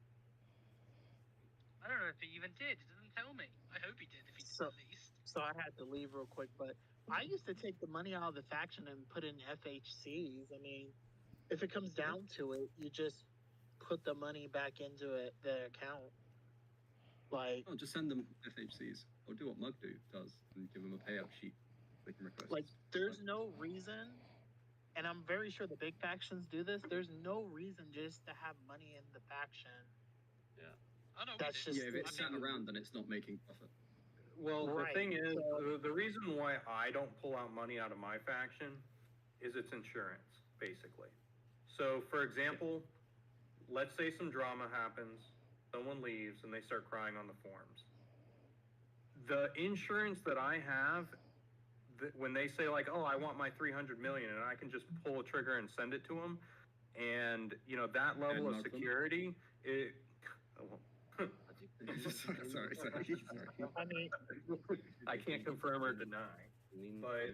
I don't know if he even did. It doesn't tell me. I hope he did. If he did, at least. So I had to leave real quick, but I used to take the money out of the faction and put in FHCs. I mean, if it comes down to it, you just put the money back into the account. Like, oh, just send them FHCs or do what Mug does and give them a payout sheet. They can request. Like, there's no reason, and I'm very sure the big factions do this. There's no reason just to have money in the faction. Yeah. That's just if it's sat around, then it's not making profit. Well, the thing is, the reason why I don't pull out money out of my faction is it's insurance, basically. So, for example, let's say some drama happens, someone leaves, and they start crying on the forums. The insurance that I have, when they say like, "Oh, I want my 300 million," and I can just pull a trigger and send it to them, and that level of security, sorry. I mean, I can't confirm or deny. But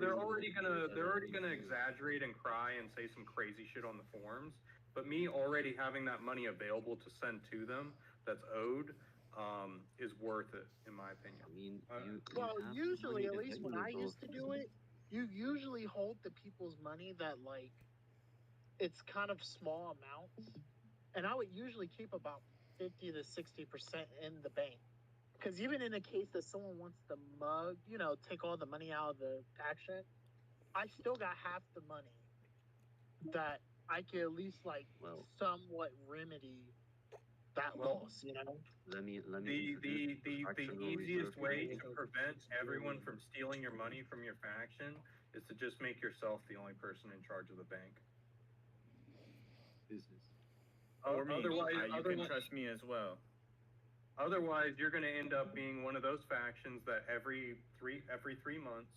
they're already gonna exaggerate and cry and say some crazy shit on the forums. But me already having that money available to send to them that's owed is worth it, in my opinion. I mean, usually, at least when I used to do it, you usually hold the people's money that like it's kind of small amounts, and I would usually keep about 50 to 60% in the bank. Because even in the case that someone wants to mug, take all the money out of the faction, I still got half the money that I could at least somewhat remedy that loss. Let me. The easiest way to prevent everyone from stealing your money from your faction is to just make yourself the only person in charge of the bank. Business. Or me. Otherwise, You can trust me as well. Otherwise, you're going to end up being one of those factions that every 3 months,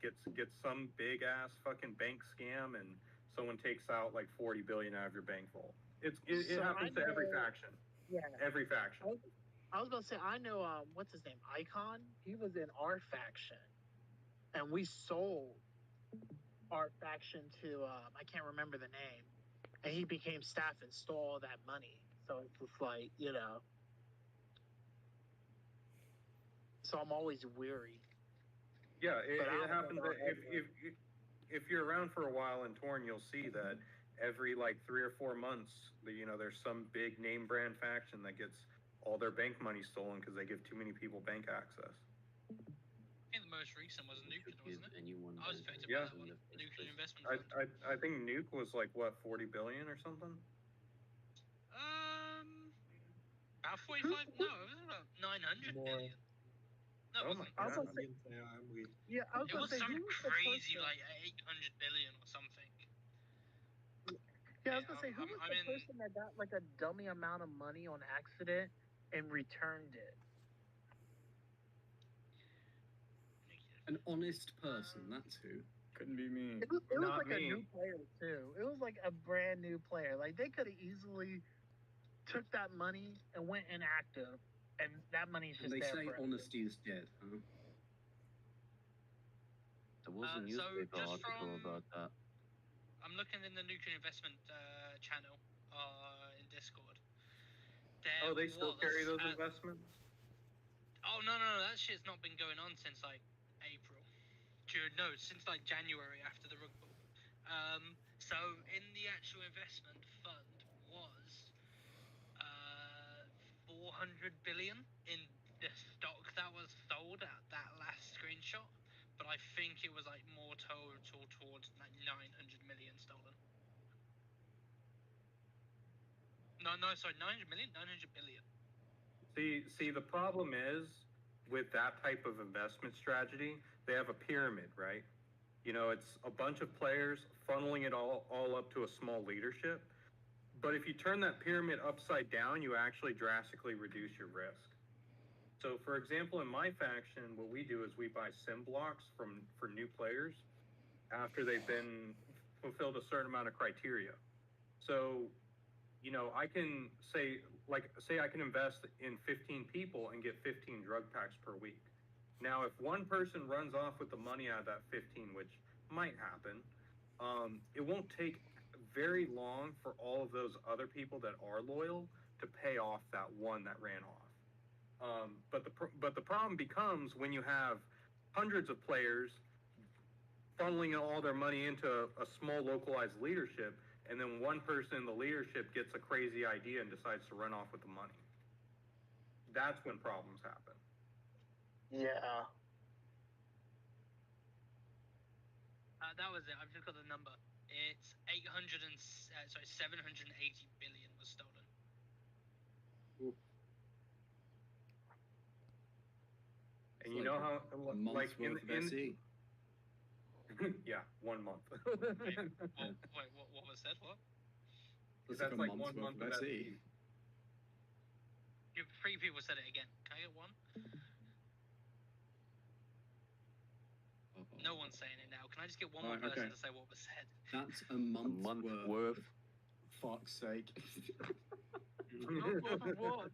gets some big ass fucking bank scam, and someone takes out like 40 billion out of your bank vault. It happens to every faction. Yeah. Every faction. I was about to say, I know what's his name, Icon. He was in our faction, and we sold our faction to I can't remember the name, and he became staff and stole all that money. So it's just like, so I'm always weary. Yeah, it happens. If you're around for a while in Torn, you'll see that every 3 or 4 months, there's some big name brand faction that gets all their bank money stolen because they give too many people bank access. I think the most recent was Nuke, wasn't it? I was affected by that one. Nuke investment. I think Nuke was 40 billion or something. About 45. No, it was about 900 million. No, it wasn't. I was gonna say, it was some crazy 800 billion or something. Yeah, I was gonna say, who was the person that got a dummy amount of money on accident and returned it? An honest person, that's who. Couldn't be me. It was a new player too. It was a brand new player. They could have easily took that money and went inactive, and that money's just there. They say honesty is dead, huh? There was a newspaper article about that. I'm looking in the nuclear investment channel in Discord. They still carry those investments? Oh no, that shit's not been going on since April. Since January after the rug pull. So in the actual investment fund was 4 400 billion in the stock that was sold at that last screenshot, but I think it was like more total towards like 900 million stolen. No, sorry, 900 million, 900 billion. See, the problem is with that type of investment strategy, they have a pyramid, right? You know, it's a bunch of players funneling it all up to a small leadership. But if you turn that pyramid upside down, you actually drastically reduce your risk. So, for example, in my faction, what we do is we buy sim blocks for new players after they've been fulfilled a certain amount of criteria. So, you know, I can say I can invest in 15 people and get 15 drug packs per week. Now, if one person runs off with the money out of that 15, which might happen, it won't take very long for all of those other people that are loyal to pay off that one that ran off. But the problem becomes when you have hundreds of players funneling all their money into a small localized leadership, and then one person in the leadership gets a crazy idea and decides to run off with the money. That's when problems happen. Yeah. That was it. I've just got the number. It's 780 billion was stolen. Ooh. And you know how, like in yeah, 1 month. Wait, what was that? What? That's like 1 month of SE. Three people said it again. Can I get one? No one's saying it now. Can I just get one more person to say what was said? That's a month worth. Fuck's sake. What?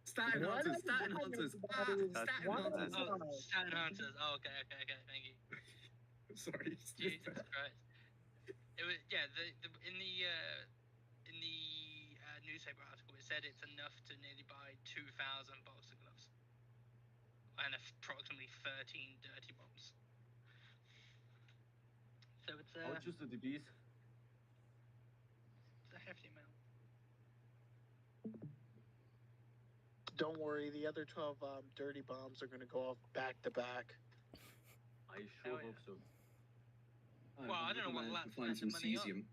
Statin hunters. Statin hunters. Statin hunters. Oh, okay. Thank you. Sorry. Jesus Christ. It was in the newspaper article. It said it's enough to nearly buy 2,000 boxer gloves and approximately 13 dirty bombs. So it's How much is the DBs? It's a hefty amount. Don't worry, the other 12 dirty bombs are going to go off back to back. I sure hope so. Well, I don't know what to find some cesium.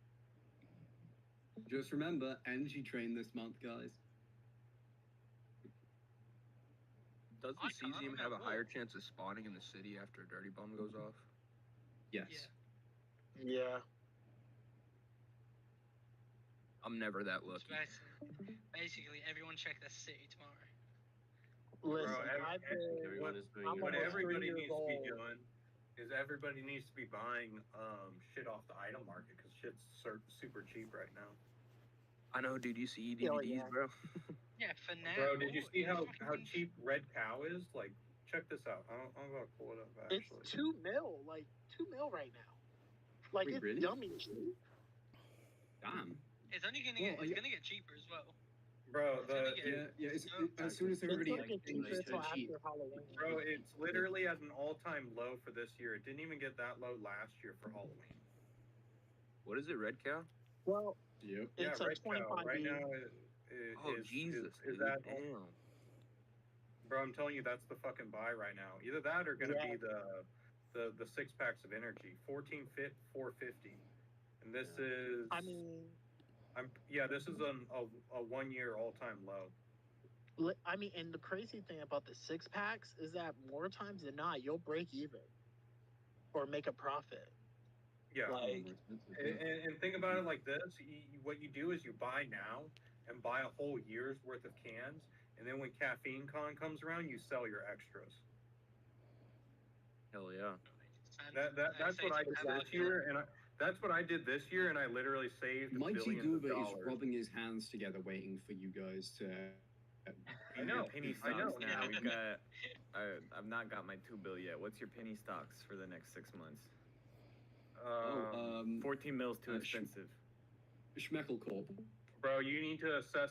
Just remember, energy train this month, guys. Doesn't cesium have a higher chance of spawning in the city after a dirty bomb goes off? Yes. Yeah. I'm never that lucky. Basically, everyone check their city tomorrow. Listen, what everybody needs to be doing is everybody needs to be buying shit off the item market because shit's super cheap right now. I know, dude. You see DVDs, bro? Yeah, for now. Bro, did you see how cheap Red Cow is? Like, check this out. I'm gonna pull it up. Actually, it's $2 mil, like $2 mil right now. Like wait, it's really? dummy cheap. Damn. It's only gonna get cheaper as well. Bro, as soon as everybody Bro, it's literally at an all-time low for this year. It didn't even get that low last year for Halloween. What is it, Red Cow? Well, it's a Red 25 Cow right now. Jesus, is that? Damn. Bro, I'm telling you, that's the fucking buy right now. Either that or gonna be the 6 packs of energy, 14 fit 450, and this is. This is a 1 year all-time low. I mean, and the crazy thing about the 6 packs is that more times than not, you'll break even or make a profit. Yeah. And think about it like this: what you do is you buy now and buy a whole year's worth of cans, and then when Caffeine Con comes around, you sell your extras. Hell yeah. That's what I did this year, and that's what I did this year, and I literally saved Mighty billions of Goober is dollars. rubbing his hands together, waiting for you guys to. I know penny stocks now. We've got. I've not got my 2 bill yet. What's your penny stocks for the next 6 months? 14 mils too expensive. Schmeckel Corp. Bro, you need to assess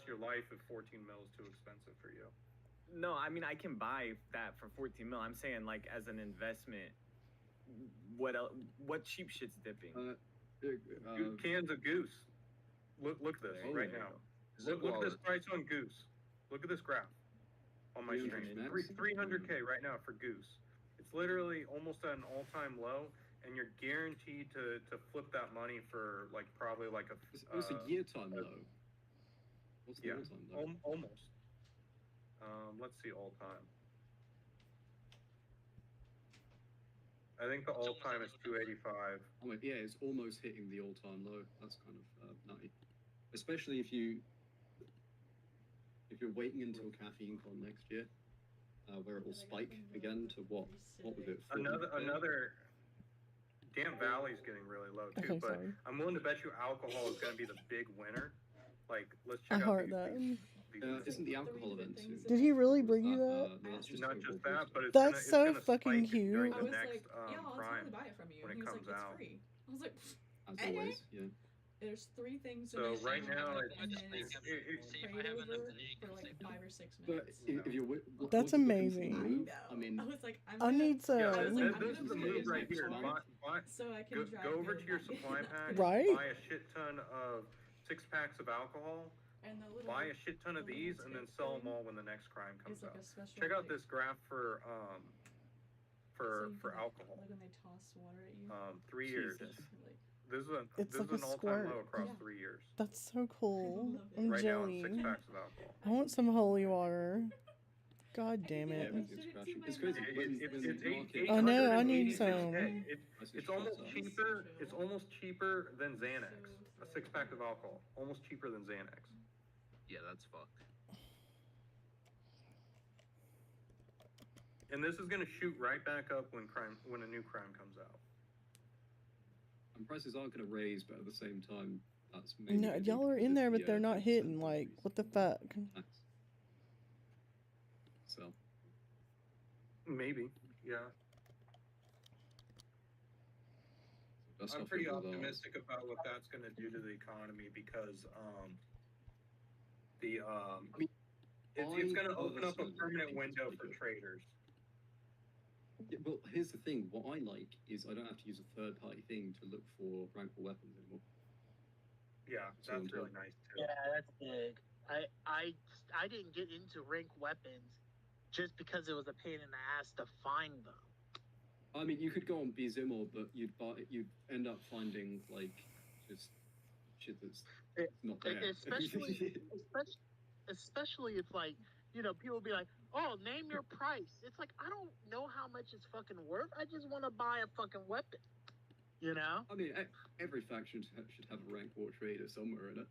your life if 14 mil is too expensive for you. No, I mean I can buy that for 14 mil. I'm saying like as an investment. What cheap shit's dipping? Cans of Goose. Look this right now. Look at this price on Goose. Look at this graph on my screen. 300K right now for Goose. It's literally almost at an all-time low, and you're guaranteed to flip that money for like probably like a. It's a year-time low. What's the all-time low? Almost. Let's see all-time. I think the all-time is 285. Oh, yeah, it's almost hitting the all-time low. That's kind of nutty, especially if you're waiting until CaffeineCon next year, where it will spike again to what was it? Another. Damn Valley's getting really low too, but sorry. I'm willing to bet you alcohol is going to be the big winner. Like, let's I check out heard that. Isn't the alcohol event soon? Did he really bring you that? No, that's just not just that, but it's That's so gonna fucking spike during cute. the next yeah, I'll Prime totally buy it from you. when And it he was comes like, out. it's free. I was like, As okay. always, yeah. There's 3 things. So right now, and then it's prayed over for like 5 or 6 But minutes. if you're That's amazing. I mean, I was like, I need some. Yeah, I was like, this is the move right here. So I can drive Go over good to your and supply not- pack, Right? buy a shit ton of 6 packs of alcohol, And the little, buy a shit ton of the these, little and then tip sell them thing all when the next Crime comes is like out. a special, Check out like- this graph for so you can, alcohol. Like when they toss water at you. 3 years. Like, This is It's like an a all-time squirt. low across Yeah. 3 years. That's so cool. I'm Right now, it's 6 jelly. packs of alcohol. I want some holy water. God damn it. It's crazy. I know, I need some. It's almost cheaper. It's almost cheaper than Xanax. A 6-pack of alcohol, almost cheaper than Xanax. Yeah, that's fucked. And this is gonna shoot right back up when a new Crime comes out. And prices aren't going to raise, but at the same time, that's maybe. No, y'all are in there, but they're not hitting. Like, what the fuck? So. Maybe, yeah. I'm pretty optimistic about what that's going to do to the economy because it's going to open up a permanent window for traders. Yeah, well, here's the thing. What I like is I don't have to use a third-party thing to look for rank 4 weapons anymore. Yeah, that's really nice too. Yeah, that's big. I didn't get into rank weapons just because it was a pain in the ass to find them. I mean, you could go on Bizimor, but you'd end up finding like just shit that's not there. Especially if like, you know, people be like, "Oh, name your price." It's like, I don't know how much it's fucking worth. I just want to buy a fucking weapon. You know? I mean, every faction should have a rank war trader somewhere in it.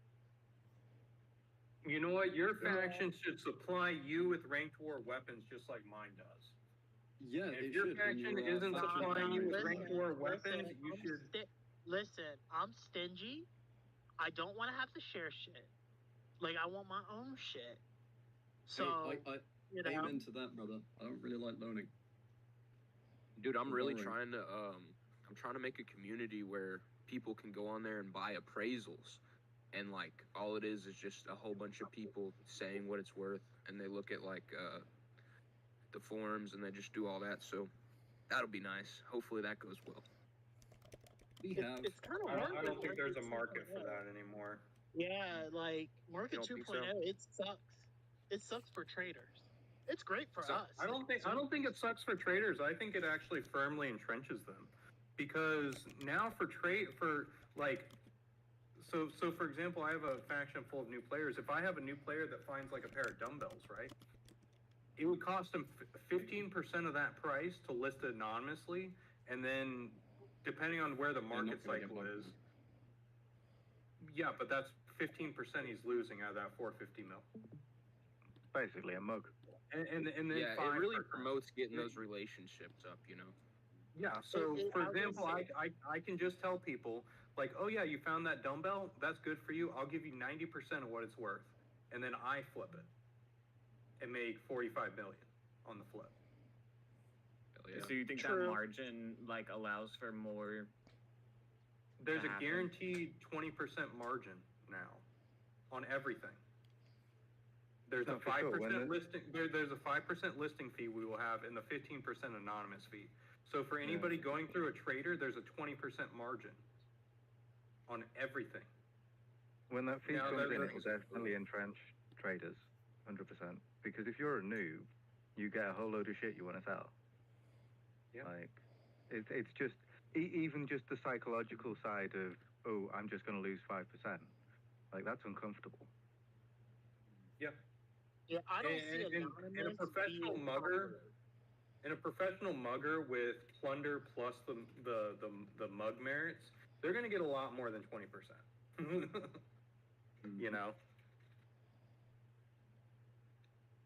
You know what? Your faction should supply you with ranked war weapons just like mine does. Yeah, and if your faction isn't supplying you with ranked war weapons, you should. Listen, I'm stingy. I don't want to have to share shit. Like, I want my own shit. So, I you know, amen to that, brother. I don't really like loaning. Dude, I'm really trying to I'm trying to make a community where people can go on there and buy appraisals, and like all it is just a whole bunch of people saying what it's worth, and they look at like the forums and they just do all that. So that'll be nice. Hopefully that goes well. It's kind of I don't think there's a market for that anymore. Yeah, like Market 2.0, so? it sucks. It sucks for traders. It's great for us. I don't think it sucks for traders. I think it actually firmly entrenches them, because now for for example, I have a faction full of new players. If I have a new player that finds like a pair of dumbbells, right? It would cost them 15% of that price to list it anonymously, and then depending on where the market cycle is. Yeah, but that's 15% he's losing out of that 450 mil. Basically a mug. And then yeah, it really promotes getting those relationships up, you know. Yeah, so for example, I can just tell people, like, oh yeah, you found that dumbbell, that's good for you, I'll give you 90% of what it's worth, and then I flip it and make 45 million on the flip. Yeah. So you think that margin like allows for more? There's a guaranteed 20% margin now on everything. There's a 5% listing. There's a 5% listing fee we will have, and the 15% anonymous fee. So for anybody going through a trader, there's a 20% margin on everything. When that fee Now, comes in, there's- it will definitely entrench traders, 100%. Because if you're a noob, you get a whole load of shit you want to sell. Yeah. Like, it's just even just the psychological side of, oh, I'm just going to lose 5%. Like, that's uncomfortable. Yeah. Yeah, I don't see in a anonymous professional being mugger. In a professional mugger with plunder plus the mug merits, they're going to get a lot more than 20%. You know.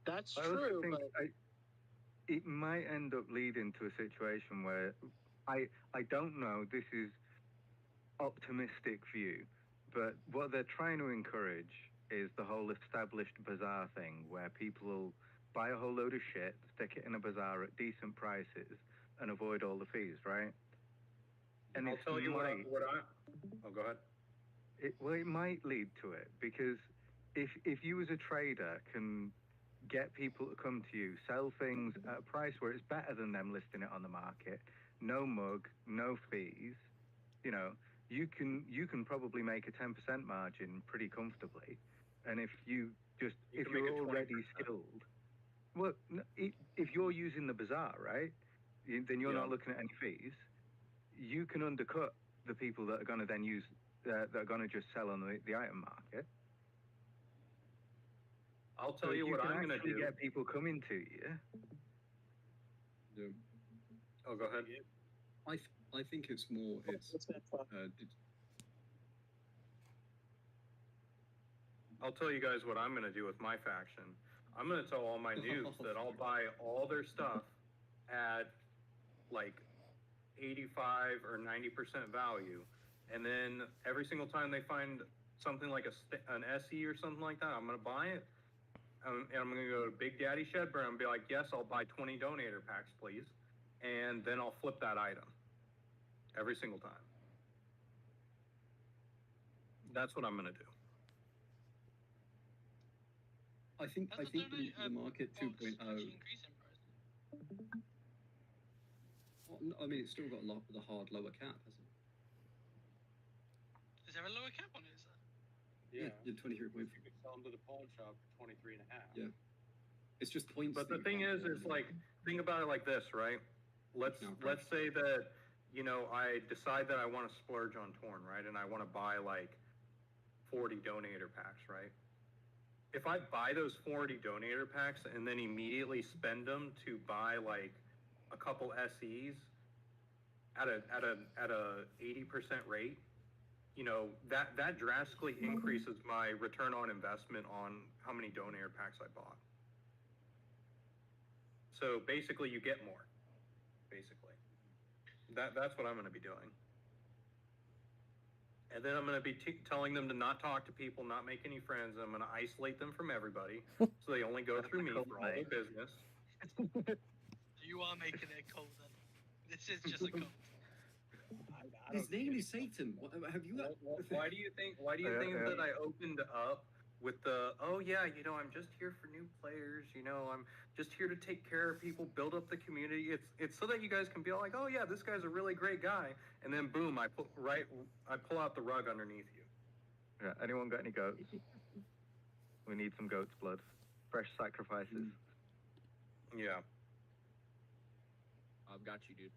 That's I also true, think but it might end up leading to a situation where I don't know. This is optimistic view, but what they're trying to encourage is the whole established bazaar thing, where people will buy a whole load of shit, stick it in a bazaar at decent prices, and avoid all the fees, right? And I'll tell you what I. Oh, go ahead. It might lead to it, because if you as a trader can get people to come to you, sell things at a price where it's better than them listing it on the market, no mug, no fees, you know, you can probably make a 10% margin pretty comfortably. And if you're already skilled, well, if you're using the bazaar, right, then you're not looking at any fees. You can undercut the people that are going to then use that are going to just sell on the item market. I'll tell you what I'm going to do. Get people coming to you. Yeah. Oh, go ahead. I think it's more. I'll tell you guys what I'm going to do with my faction. I'm going to tell all my noobs that I'll buy all their stuff at like 85 or 90% value, and then every single time they find something like an SE or something like that, I'm going to buy it. And I'm going to go to Big Daddy Shedburn and be like, yes, I'll buy 20 donator packs, please. And then I'll flip that item every single time. That's what I'm going to do. I think the market 2.0. I mean, it's still got the hard lower cap, hasn't it? Is there a lower cap on it? Is there? Yeah, 23.5. You could sell them to the pawn shop for 23.5. Yeah. It's just points. But the thing is like, think about it like this, right? Let's say that, you know, I decide that I want to splurge on Torn, right? And I want to buy like 40 donator packs, right? If I buy those 40 donator packs and then immediately spend them to buy like a couple SEs at a 80% rate, you know, that drastically increases my return on investment on how many donator packs I bought. So basically, you get more. Basically, that's what I'm going to be doing. And then I'm going to be telling them to not talk to people, not make any friends. I'm going to isolate them from everybody, so they only go through me for all their business. You are making it a cult then. This is just a cult. His name is Satan. Have you? Why do you think that I opened up with the, oh yeah, you know, I'm just here for new players, you know, I'm just here to take care of people, build up the community. It's so that you guys can be like, oh yeah, this guy's a really great guy, and then boom, I pull out the rug underneath you. Yeah. Anyone got any goats? We need some goat's blood. Fresh sacrifices. Yeah. I've got you, dude.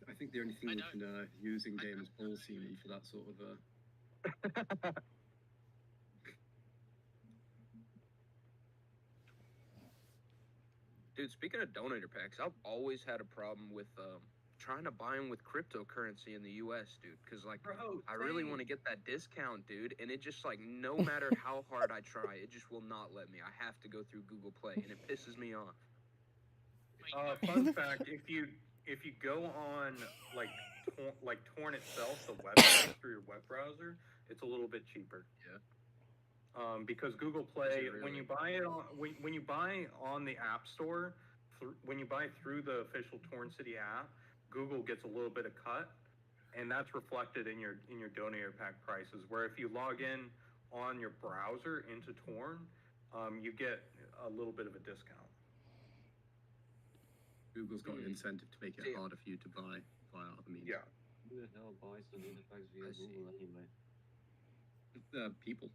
I think the only thing we can use in game is ball sealing for that sort of. Dude, speaking of donator packs, I've always had a problem with trying to buy them with cryptocurrency in the U.S., dude. Because, like, I really want to get that discount, dude. And it just, like, no matter how hard I try, it just will not let me. I have to go through Google Play, and it pisses me off. Fun fact, if you go on, like Torn itself, the website through your web browser, it's a little bit cheaper. Yeah. Because Google Play, when you buy it on when you buy on the App Store, when you buy through the official Torn City app, Google gets a little bit of cut, and that's reflected in your donator pack prices. Where if you log in on your browser into Torn, you get a little bit of a discount. Google's got an incentive to make it harder for you to buy via other means. Yeah. Who the hell buys donator packs via Google anyway? People.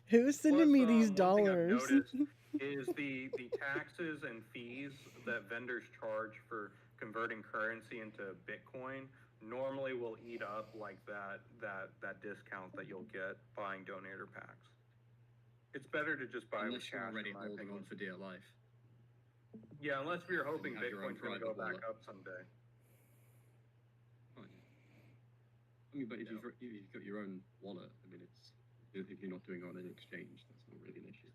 Who's sending me these one thing I've dollars? noticed is the taxes and fees that vendors charge for converting currency into Bitcoin normally will eat up like that discount that you'll get buying donator packs. It's better to just buy unless with you're cash. already in my holding opinion. on for dear life. Yeah, unless we're hoping have your own Bitcoin's going to go private back wallet. up someday. Oh, yeah. I mean, but if you've got your own wallet, I mean, it's if you're not doing it on an exchange, that's not really an issue.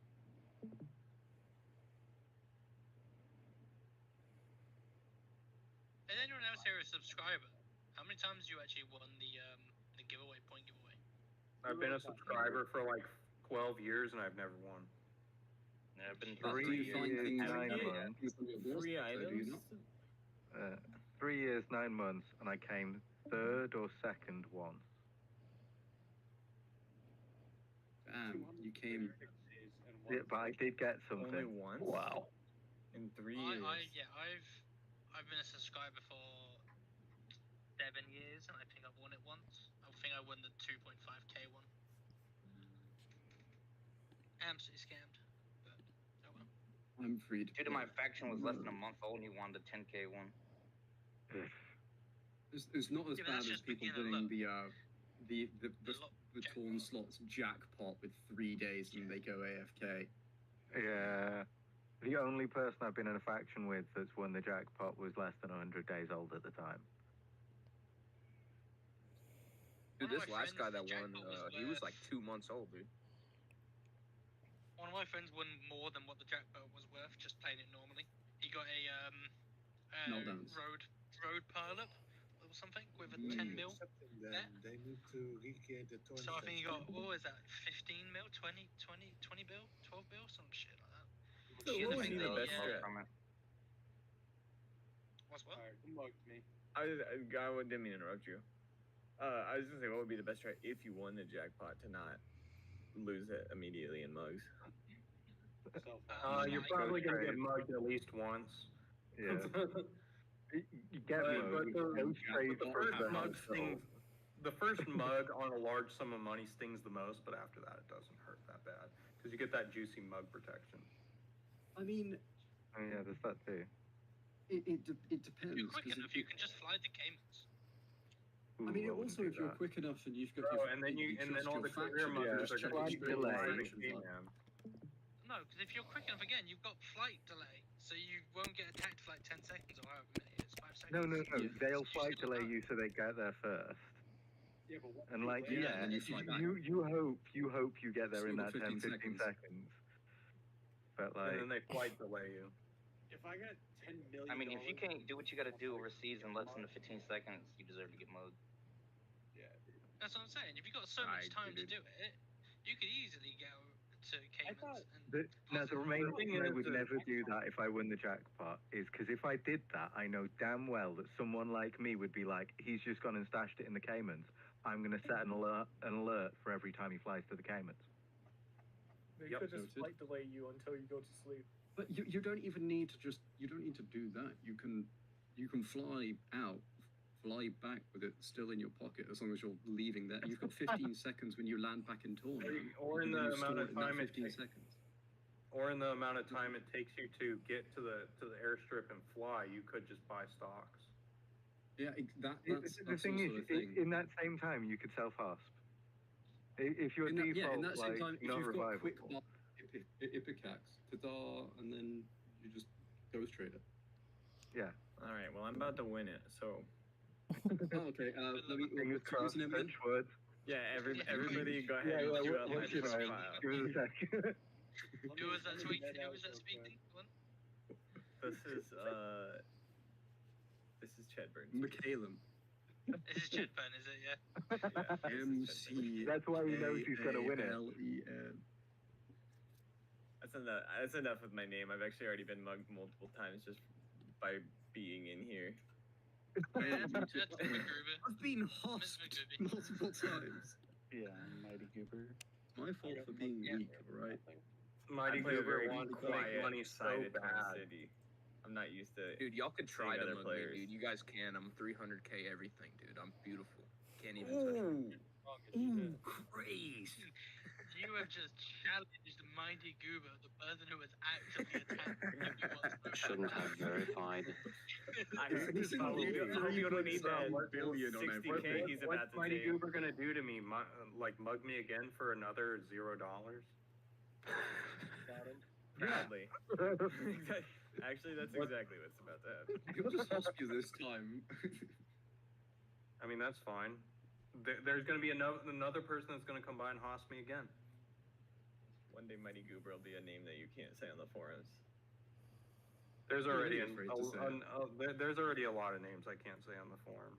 Is anyone else here a subscriber? How many times you actually won the giveaway, point giveaway? I've been a subscriber for like 12 years and I've never won. Yeah, I've been 3 years, 9 months. 3 items. 3 years, 9 months, and I came third or second once. You came. Yeah, but I did get something. Only once? Wow. In 3 years. I've been a subscriber for 7 years, and I think I've won it once. I think I won the 2.5k one. Absolutely scammed. But, oh well. I'm free to. Dude, my faction was less than a month old, and he won the 10k one. It's not as bad as people doing the torn slots jackpot with 3 days and they go AFK. Yeah. The only person I've been in a faction with that's won the jackpot was less than 100 days old at the time. Dude, this last guy that won, he was like 2 months old, dude. One of my friends won more than what the jackpot was worth, just playing it normally. He got a road pileup or something with a 10 mil. They need to recreate the tournament. So I think he got, what was that, 15 mil, 20 bill, 12 bill, some shit like that. So what would be the best strat? What's what? I didn't mean to interrupt you. I was gonna say, what would be the best strat if you won the jackpot to not lose it immediately in mugs? You're probably gonna get mugged at least once. Yeah. You get mugged. The first mug on a large sum of money stings the most, but after that it doesn't hurt that bad because you get that juicy mug protection. I mean, oh yeah, there's that too. It depends. If you're quick enough, you can just fly the Caymans. I mean, also if you're quick enough and you've got your and then all the career mugs are going to be No, because if you're quick enough again, you've got flight delay, so you won't get attacked for like 10 seconds or however many it is, 5 seconds. No. They'll flight delay you so they get there first. Yeah, but what, and like you hope you get there in that 10-15 seconds. But like, and then they flight delay you. If I got $10 million, I mean, if you can't do what you got to do overseas in less than 15 seconds, you deserve to get mugged. Yeah. That's what I'm saying. If you got so much time to do it, you could easily go to Caymans. Now the remaining thing I would never do that if I win the jackpot is because if I did that, I know damn well that someone like me would be like, he's just gone and stashed it in the Caymans. I'm going to set an alert for every time he flies to the Caymans. They could just flight delay you until you go to sleep. But you don't even need to you don't need to do that. You can fly out, fly back with it still in your pocket as long as you're leaving there. You've got 15 seconds when you land back in tournament. Or in the amount of time 15 seconds. Or in the amount of time it takes you to get to the airstrip and fly, you could just buy stocks. Yeah, that's the thing is, in that same time, you could self-hasp. If you're default, in that same like, time, if not you've got quick revivable. Ipecax, ta-da, and then you just ghost trade it. Yeah. All right. Well, I'm about to win it, so. Okay. Let me. Fingers crossed. Touch wood. Yeah. Everybody, go ahead and queue up my profile. Give it a sec. Who was that tweeting? Who was that speaking? This is Chet Burns. McCallum. This is Chet Burns, is it? Yeah. MC. That's why he knows he's gonna win it. That's enough with my name. I've actually already been mugged multiple times just by being in here. I've been hosped multiple times. Yeah, Mighty Goober. It's my fault for being weak, alright? Mighty Goober wants to make money so bad. I'm not used to. Dude, y'all could try to other mug players. me, dude. You guys can. I'm 300k everything, dude. I'm beautiful. Can't even touch me. Ooh, Christ. You have just challenged Mighty Goober, the person who has actively attacked everyone. Shouldn't have verified. I hope you don't need that billion on 60k he's What's about to Mighty take. Goober gonna do to me? Like mug me again for another $0? Proudly. Actually, that's exactly what's about to happen. He'll just hosp you this time. I mean, that's fine. There's gonna be another person that's gonna come by and host me again. One day, Mighty Goober will be a name that you can't say on the forums. There's already there's already a lot of names I can't say on the forums.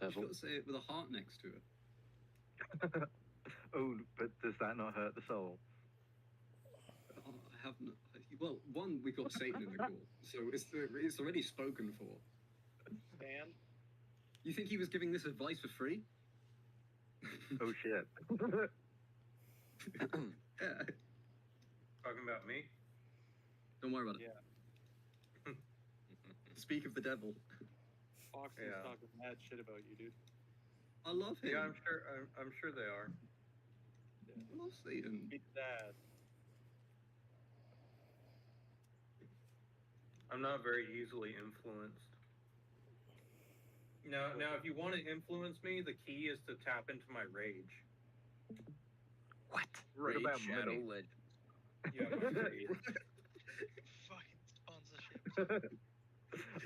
You've got to say it with a heart next to it. Oh, but does that not hurt the soul? I haven't. Well, one, we got Satan in the call, so it's already spoken for. Dan? You think he was giving this advice for free? Oh shit. Yeah. Talking about me? Don't worry about it. Yeah. Speak of the devil. Fox is talking mad shit about you, dude. I love him. Yeah, I'm sure they are. I love Satan. Beat that. I'm not very easily influenced. Now, if you want to influence me, the key is to tap into my rage. What? Rage About Shadow money? Legends. Yeah, my rage. Fucking sponsorship.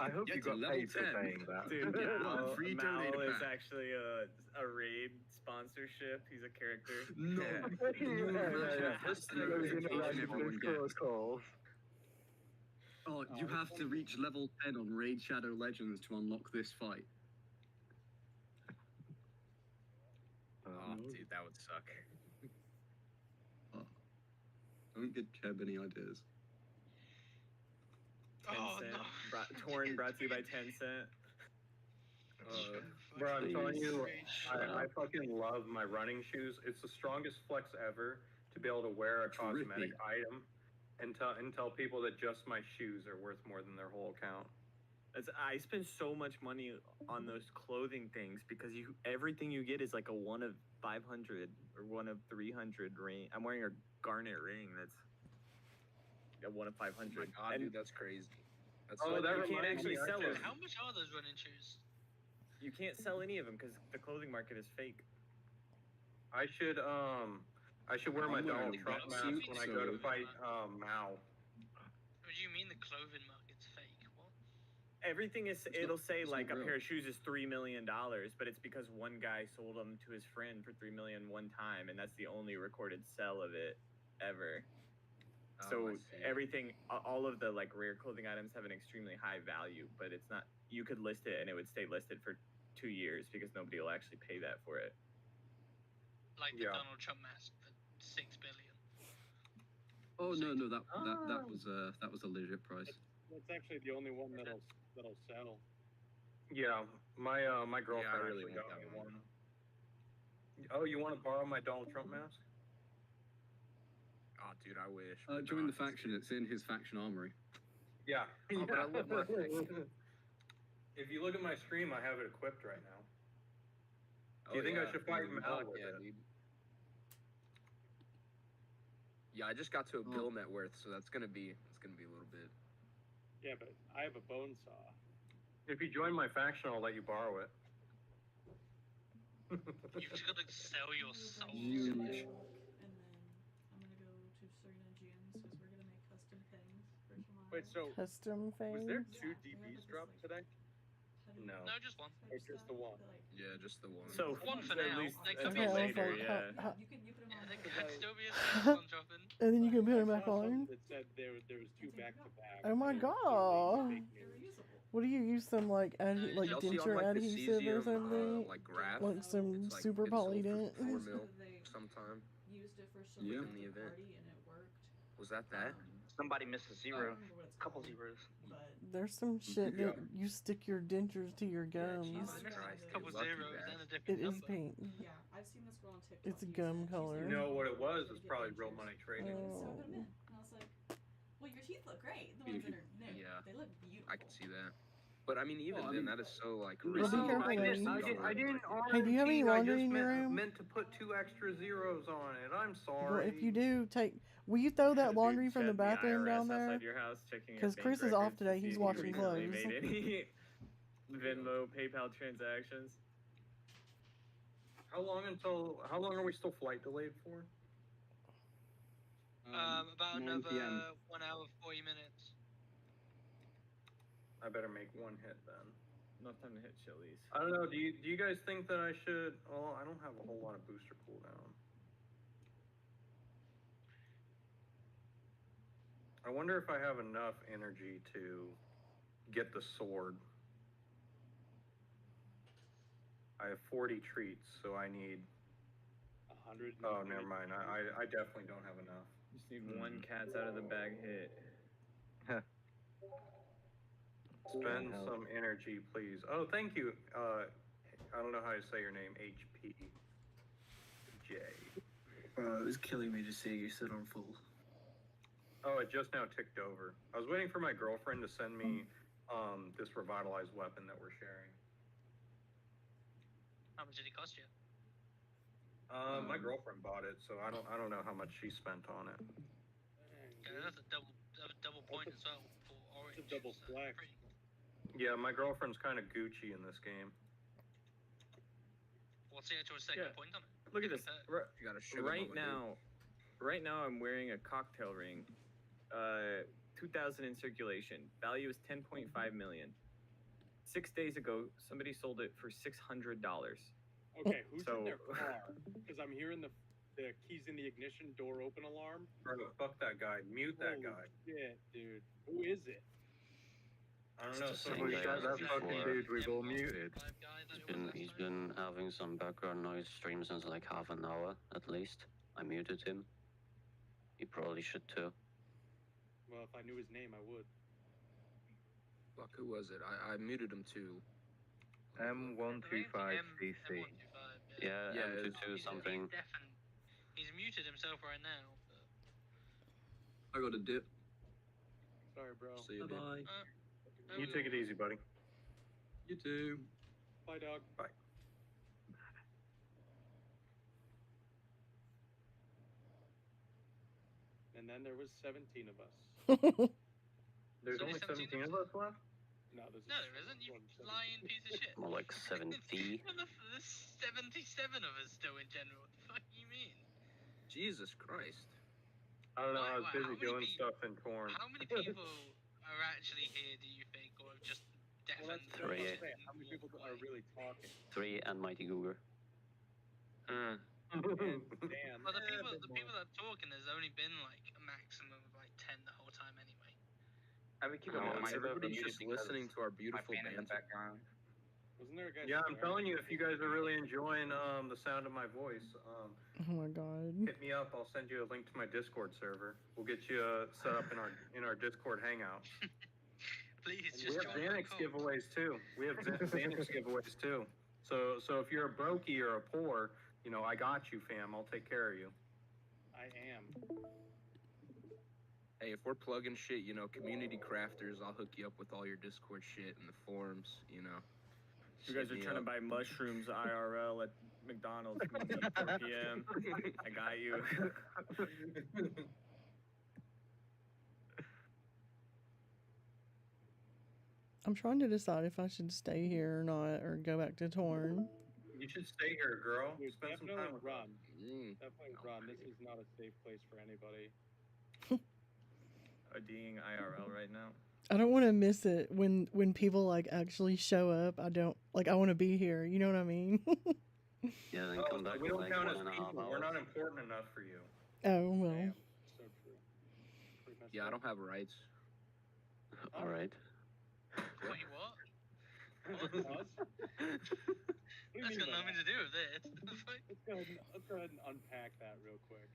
I hope you got paid for saying that. Dude, Mal, free Mal donated is pack. actually a raid sponsorship. He's a character. No. Just everyone calls. Oh, you have to reach level 10 on Raid Shadow Legends to unlock this fight. Oh, dude, that would suck. Oh. Don't give Keb any ideas. Tencent. Torn brought to you by Tencent. Bro, I'm telling you, I fucking love my running shoes. It's the strongest flex ever to be able to wear a cosmetic item and tell people that just my shoes are worth more than their whole account. I spend so much money on those clothing things because everything you get is like a 1 of 500 or 1 of 300 ring. I'm wearing a garnet ring that's a 1 of 500. Oh my god, dude, that's crazy. That's you can't actually sell them. How much are those running shoes? You can't sell any of them because the clothing market is fake. I should wear my Donald Trump mask when I go to fight Mao. What do you mean the clothing market's fake? What? Everything is. It'll say like a pair of shoes is $3 million, but it's because one guy sold them to his friend for $3 million one time, and that's the only recorded sell of it ever. So everything, all of the like rare clothing items have an extremely high value, but it's not. You could list it and it would stay listed for 2 years because nobody will actually pay that for it. Like the Donald Trump mask for $6 billion. Oh no, that was a legit price. That's actually the only one that'll sell. Yeah, my girlfriend Yeah, I really actually want got that me one. Oh, you want to borrow my Donald Trump mask? Oh, dude, I wish. Join the faction. It's in his faction armory. Yeah. Oh, but I love my faction. If you look at my stream, I have it equipped right now. Do you think I should fight Mal with it? Dude. Yeah, I just got to a bill net worth, so it's gonna be a little bit. Yeah, but I have a bone saw. If you join my faction, I'll let you borrow it. You've just got to sell your soul. And then I'm gonna go to Serena Gems because we're gonna make custom things for tomorrow. Wait, so Custom was there things? 2 DBs dropped today? No. No, just one. Or just the one? Yeah, just the one. So one for at now. least They at could least be later, later. yeah. You can put them on. There could still be a second one dropping. And then you can put them I back saw on. something that said there was 2 back to back. Oh my god! What do you use? Some like like Y'all see on, denture like, the adhesive or cesium, something? like graph? Like some It's, like, super it sold for polydent? 4 mil sometime. Used it for some Yeah. reason In the at event. party and it worked. Was that that? Somebody missed a zero. What it's Couple called, zeros. But There's some shit that you stick your dentures to your gums. Jesus Christ. Couple lucky zeros bastard. and a It different is number. paint. yeah, I've seen this girl on TikTok. It's use gum it. She's color. like, You know what it was? "Oh, It's get probably dentures." real money trading. And so I put Oh. them in. And I was like, Well, your teeth look great. The ones that are new. Yeah. They look beautiful. I can see that. But I mean, even Well, I then, mean- that is so like Well, be risky. careful, I ladies. didn't Hey, do you have any laundry in your room? meant to put 2 extra zeros on it. I'm sorry. Well, if you do, will you throw that laundry from the bathroom down there? outside your house checking Because bank Chris is off records to today. see He's if you washing recently clothes. Made any Venmo, PayPal transactions. How long are we still flight delayed for? About 9 another PM. 1 hour 40 minutes. I better make one hit then. Enough time to hit Chili's. I don't know. Do you guys think that I should? Oh, I don't have a whole lot of booster cooldown. I wonder if I have enough energy to get the sword. I have 40 treats, so I need 100. Oh, never mind. I definitely don't have enough. Just need one cat's out of the bag hit. Spend some energy, please. Oh, thank you. I don't know how to say your name. HPJ. Bro, it was killing me to see you sit on full. Oh, it just now ticked over. I was waiting for my girlfriend to send me this revitalized weapon that we're sharing. How much did it cost you? My girlfriend bought it, so I don't know how much she spent on it. Yeah, that's a double point as well for orange. It's a double flex. Yeah, my girlfriend's kind of Gucci in this game. What's the actual second point on it? Look at this. You gotta show them Right what we do. right now, I'm wearing a cocktail ring. 2,000 in circulation. Value is 10.5 million. 6 days ago, somebody sold it for $600. Okay, who's in their car? Because I'm hearing the keys in the ignition door open alarm. Bro, fuck that guy. Mute that guy. Shit, dude. Who is it? I don't know. That fucking dude we've all muted. He's been having some background noise stream since like half an hour at least. I muted him. You probably should too. Well, if I knew his name, I would. Fuck, who was it? I muted him too. M125CC. Yeah, Yeah, M22 something. He's muted himself right now. I got a dip. Sorry, bro. See you, dude. Bye. You take it easy, buddy. You too. Bye, dog. Bye. And then there was 17 of us. There's only 17 of us left? No, there isn't. You lying piece of shit. More like 70. There's 77 of us still in general. What the fuck do you mean? Jesus Christ. I don't know. I was busy doing stuff in Torn. How many people are actually here, do you think, or have just deafened? Three. How many people are really talking? 3 and Mighty Googer. Damn. Well, the people that are talking, there's only been like a maximum of like 10 the whole time anyway. I would keep everybody's just listening to our beautiful in the banter. background. Wasn't there a guy? Yeah, I'm telling you, if you guys are really enjoying the sound of my voice, Oh my god. hit me up. I'll send you a link to my Discord server. We'll get you set up in our Discord hangout. Please, We have Xanax giveaways too. Xanax giveaways too. So if you're a brokey or a poor, you know, I got you, fam. I'll take care of you. I am. Hey, if we're plugging shit, you know, community crafters, I'll hook you up with all your Discord shit and the forums, you know. You guys are trying to buy mushrooms IRL at McDonald's 4 p.m. I got you. I'm trying to decide if I should stay here or not, or go back to Torn. You should stay here, girl. Dude, Spend some definitely time with run. Mm. Definitely run. This is not a safe place for anybody. ODing IRL right now. I don't want to miss it when people like actually show up. I want to be here. You know what I mean? Yeah, then come back we in don't like count as 1.5 people. We're hours. not important enough for you. Oh well. So true. Yeah, I don't have rights. All right. Wait, what? What? That's got nothing to do with it. Let's go ahead and unpack that real quick.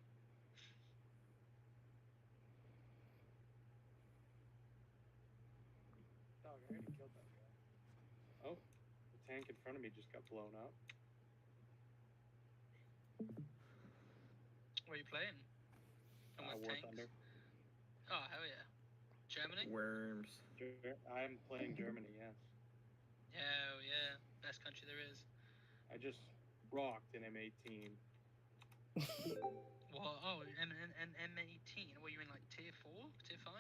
Dog, I already killed that guy. Oh, the tank in front of me just got blown up. What are you playing? War Tanks? Thunder. Oh, hell yeah. Germany? Worms. I'm playing Germany, yes. Oh, yeah. Best country there is. I just rocked an M18. What? Oh, M18. What, you in like tier 4? Tier 5?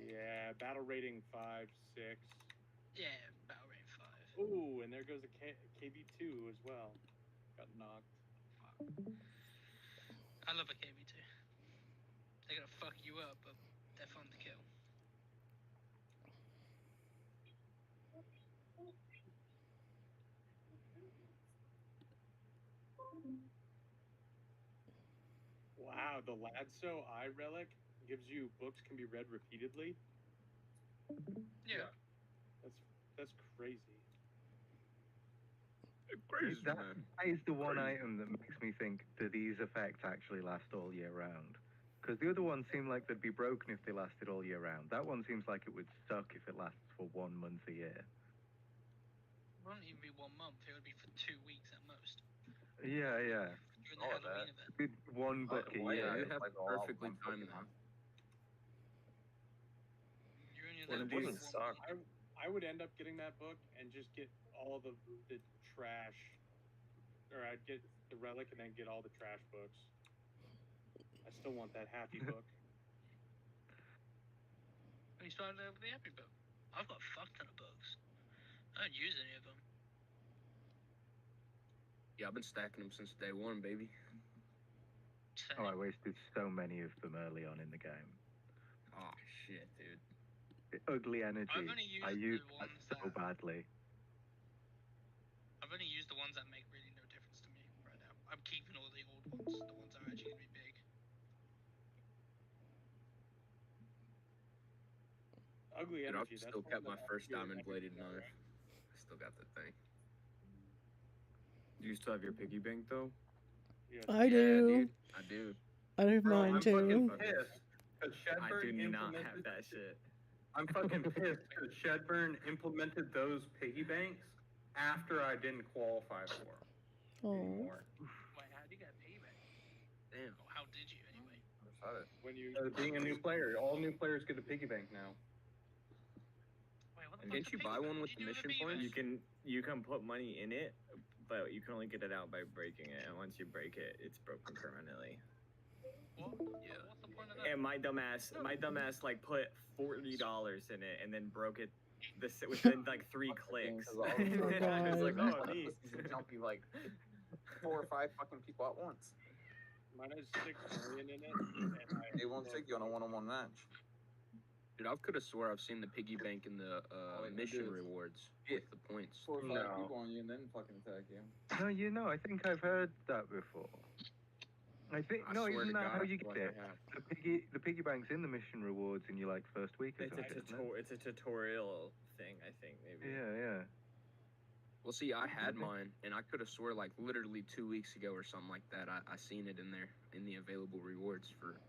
Yeah, battle rating 5, 6. Yeah, battle rating 5. Ooh, and there goes a KV2 as well. Got knocked. I love a KV2. They're gonna fuck you up, but they're fun to kill. Wow, the Ladso Eye Relic gives you books can be read repeatedly. Yeah. That's crazy. That is the one item that makes me think, do these effects actually last all year round? Because the other ones seem like they'd be broken if they lasted all year round. That one seems like it would suck if it lasts for 1 month a year. It wouldn't even be 1 month, it would be for 2 weeks at most. Yeah. During the Halloween event. Good 1 book a year. You have perfectly timed that. One of these suck. I would end up getting that book and just get all the trash, or I'd get the relic and then get all the trash books. I still want that happy book. You started with the happy book. I've got a fuck ton of books. I don't use any of them. Yeah, I've been stacking them since day 1, baby. Oh, I wasted so many of them early on in the game. Oh shit, dude. The ugly energy. I used that so badly. I've only used the ones that make really no difference to me right now. I'm keeping all the old ones, the ones that are actually gonna be big. Ugly Dude, energy. I've still kept my first diamond bladed knife. I still got that thing. Do you still have your piggy bank though? I do. Dude, I do. I have mine I'm too. fucking pissed because I Shedburn do not implemented have that shit. I'm fucking pissed because Shedburn implemented those piggy banks after I didn't qualify for them anymore. Wait, how did you get a piggy bank? Damn. Oh, how did you anyway? When you Being a new player, all new players get a piggy bank now. Wait, what the And fuck's didn't you a buy piggy one bank? with What the do you do mission with a piggy points? bank? You can put money in it, but you can only get it out by breaking it. And once you break it, it's broken permanently. What? Yeah. What's the point of that? And my dumbass like put $40 in it and then broke it within like 3 clicks. And I was like, oh, neat. Jump you like 4 or 5 fucking people at once. Mine has 6 million in it. And They won't take you on a one-on-one match. Dude, I could have swore I've seen the piggy bank in the mission rewards with the points. 4 or 5 people on you and then fucking attack you. No, I think I've heard that before. I think I no, swear isn't to that God, how you I feel get like it? The piggy bank's in the mission rewards in your like first week or something. It's a tutorial thing, I think maybe. Yeah. Well, see, I had mine, and I could have swore like literally 2 weeks ago or something like that. I seen it in there in the available rewards for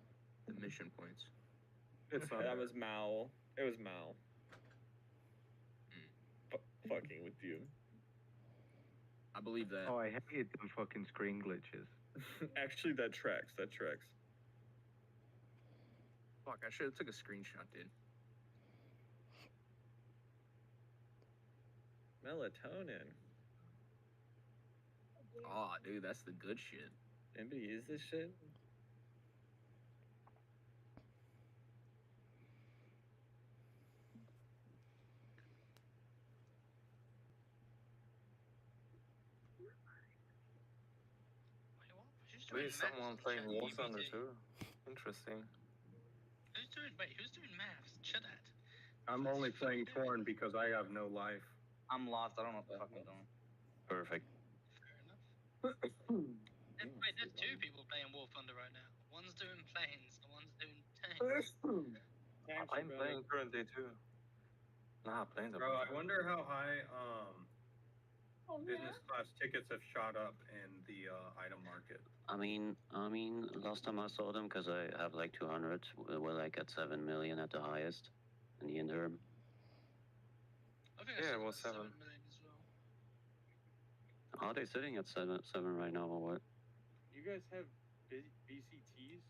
the mission points. That was Mal. It was Mal. Fucking with you. I believe that. Oh, I hated them fucking screen glitches. Actually, that tracks. Fuck, I should have took a screenshot, dude. Melatonin. Oh, dude, that's the good shit. Anybody use this shit? At least someone playing War Thunder too. Interesting. Who's doing maths? Shut that. I'm only playing Torn because I have no life. I'm lost. I don't know what the fuck I'm doing. Perfect. Wait, there's 2 people playing War Thunder right now. One's doing planes, the one's doing tanks. I'm playing currently too. Nah, planes are Bro, I wonder how high business class tickets have shot up in the item market. I mean, last time I saw them, because I have like 200, we're like at 7 million at the highest in the interim. Yeah, it was 7. As well. Are they sitting at seven right now or what? You guys have BCTs?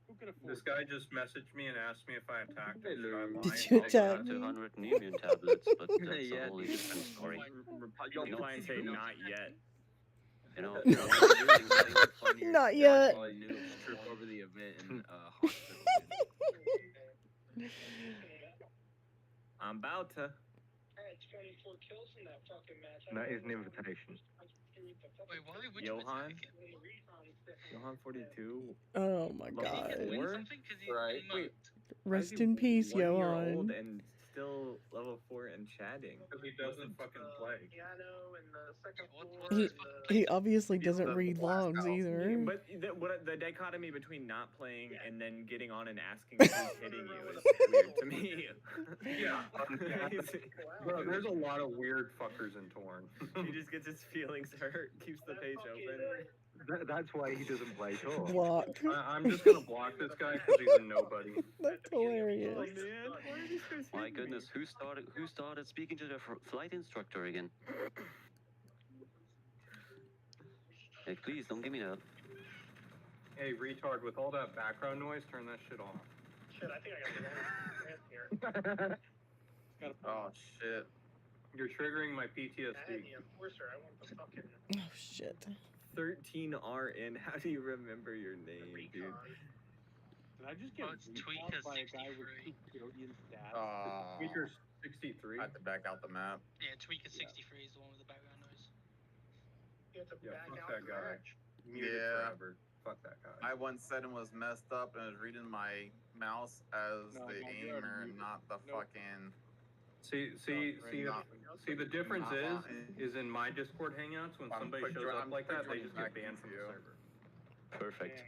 Who could afford This guy just messaged me and asked me if I attacked him. Should I lie? Did you I attack got me? 200 immune tablets, but that's Yeah, a wholly different story. You'll try and say not yet. You know, you know what you're doing? Not yet. Noobs trip over the event in hospital. I'm about to. That is an invitation. Wait, why would you Johan? attack him? Johan 42. Oh my Level god. four? Something because he's Right. Wait. Rest in peace, 1 year old Johan. and still level 4 and chatting. Because he doesn't fucking play. He obviously doesn't read logs either. But the dichotomy between not playing and then getting on and asking who's hitting you is weird to me. Yeah. Bro, there's a lot of weird fuckers in Torn. He just gets his feelings hurt, keeps the page open. That's why he doesn't play Tor. Block. I'm just gonna block this guy because he's a nobody. That's hilarious. Oh man, why are these guys My hitting me? goodness, who started speaking to the flight instructor again? Hey, please don't give me that. Hey, retard, with all that background noise, turn that shit off. Shit, I think I got the wrong answer here. Oh shit. You're triggering my I had PTSD. the enforcer. I want the fucking 13RN, how do you remember your name, dude? Did I just get it's recalled Tweaker by a guy with 63. 2 billion stats? Tweaker 63. I have to back out the map. Yeah, Tweaker 63 is the one with the background noise. You have to Yeah, back fuck out that the guy. match. Muted Yeah. forever. Fuck that guy. I once said it was messed up and was reading my mouse as No, the no, you're aimer, muted. not the Nope. fucking. See, the difference is in my Discord hangouts when somebody shows up like that, they just get banned from the server. Perfect.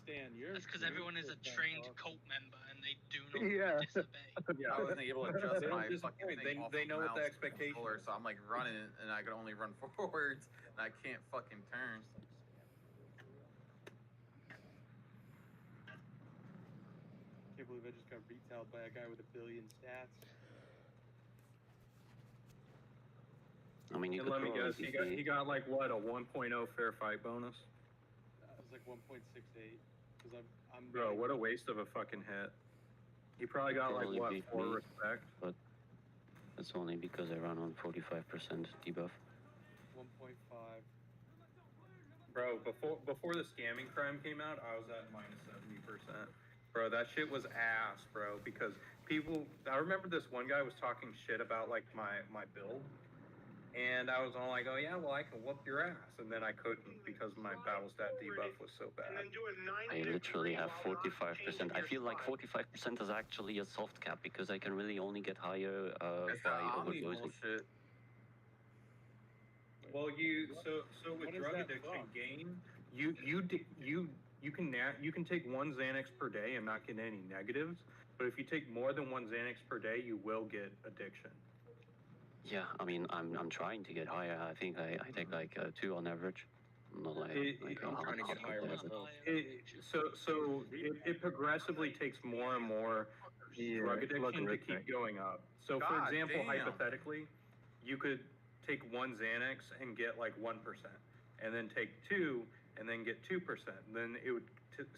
Stan, you're. That's because everyone is a trained cult member and they do not Yeah. disobey. I wasn't able to adjust They don't my disappoint. fucking thing off They the know what the mouse expectation controller, is. so I'm like running and I can only run forwards and I can't fucking turn. Can't believe I just got retailed by a guy with 1 billion stats. I mean, you And could let me guess, probably he got like what, a 1.0 fair fight bonus? It was like 1.68. Because I'm Bro, what a waste of a fucking hit. He probably got like Probably what, beat 4 me. respect? But that's only because I run on 45% debuff. 1.5. Bro, before the scamming crime came out, I was at minus 70%. Bro, that shit was ass, bro, because I remember this one guy was talking shit about like my build, and I was all like, oh yeah, well I can whoop your ass, and then I couldn't because my battle stat debuff was so bad. I literally have 45%. I feel like 45% is actually a soft cap because I can really only get higher It's by that Omni overdosing. bullshit. Well, so with What is drug that addiction from? gain, you can take 1 Xanax per day and not get any negatives, but if you take more than 1 Xanax per day, you will get addiction. Yeah, I mean, I'm trying to get higher. I think I take like 2 on average. Not like, I'm trying to get higher myself. It progressively takes more and more drug addiction to keep going up. So, for God example, damn. hypothetically, you could take 1 Xanax and get like 1%, and then take 2 and then get 2%. Then it would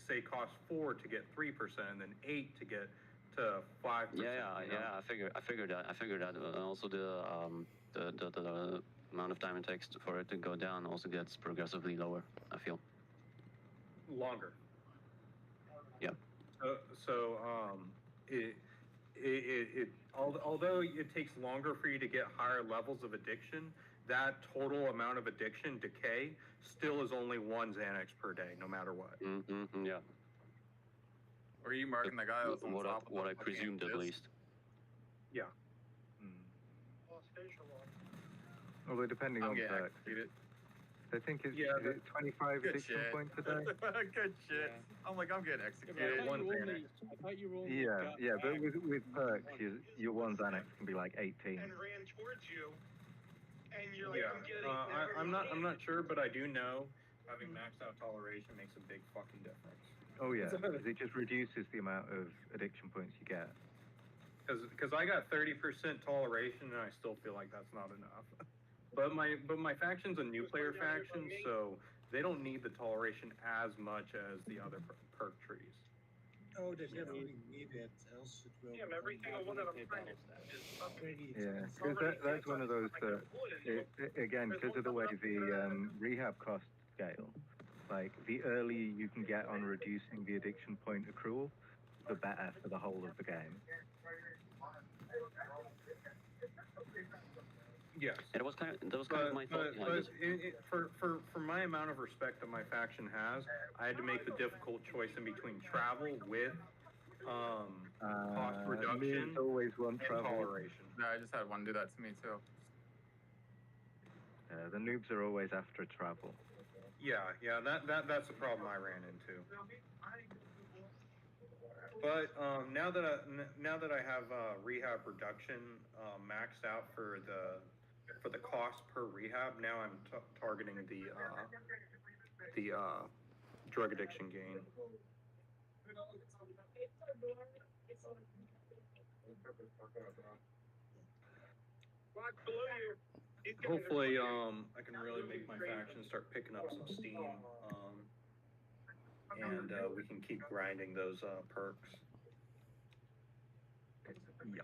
say cost 4 to get 3%, and then 8 to get to 5%. Yeah. I figured that. Also, the amount of time it takes for it to go down also gets progressively lower. I feel. Longer. Yeah. Although it takes longer for you to get higher levels of addiction, that total amount of addiction decay still is only 1 Xanax per day, no matter what. Mm-hmm, yeah. Were you marking the guy with on top of what the I fucking presumed at disc? least. Yeah. Although depending I'm on getting perks, executed. I think it's Yeah, is it 25 Good addiction shit. points a day. Good shit. Yeah. I'm like, I'm getting Yeah, executed. but I one thought Xanax. you were only Yeah, but with perks, your 1 Xanax can be like 18. And ran towards you, and you're like, Yeah, I'm getting. I'm not sure, but I do know having maxed out toleration makes a big fucking difference. Oh yeah, 'cause it just reduces the amount of addiction points you get. Because I got 30% toleration and I still feel like that's not enough. But my faction's a new player faction, so they don't need the toleration as much as the other perk trees. Oh, they definitely need it, else it will. Yeah, every single one of them battle stats. Yeah, because that's one of those that, again, because of the way the rehab costs scale, like the earlier you can get on reducing the addiction point accrual, the better for the whole of the game. Yes. That was kind of my thought. For my amount of respect that my faction has, I had to make the difficult choice in between travel with cost reduction always want and travel. toleration. No, I just had one do that to me too. The noobs are always after travel. Yeah, that's the problem I ran into. But now that I have rehab reduction maxed out for the cost per rehab, now I'm targeting the drug addiction gain. Hopefully, I can really make my faction start picking up some steam, and we can keep grinding those perks. Yeah.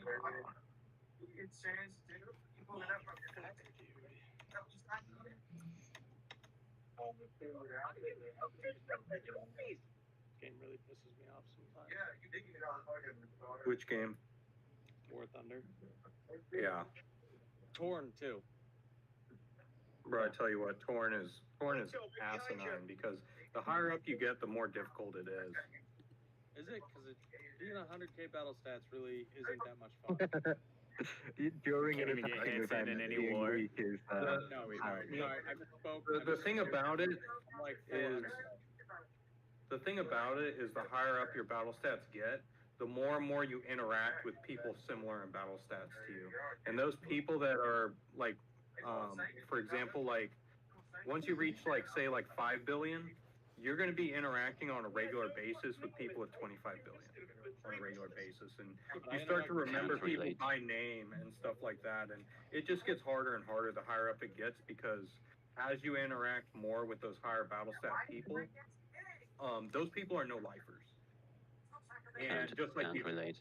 Game really pisses me off sometimes. Which game? War Thunder. Yeah. Torn too. Bro, I tell you what, Torn is asinine because the higher up you get, the more difficult it is. Is it? Because being 100k battle stats really isn't that much fun. During an Can't even get attacking hits in event, in any being war. weak is The thing about it is the thing about it is the higher up your battle stats get, the more and more you interact with people similar in battle stats to you. And those people that are like, for example, like once you reach like say like 5 billion, you're going to be interacting on a regular basis with people with 25 billion on a regular basis, and you start to remember people by name and stuff like that, and it just gets harder and harder the higher up it gets, because as you interact more with those higher battle stat people, those people are no lifers. And just like Can't relate.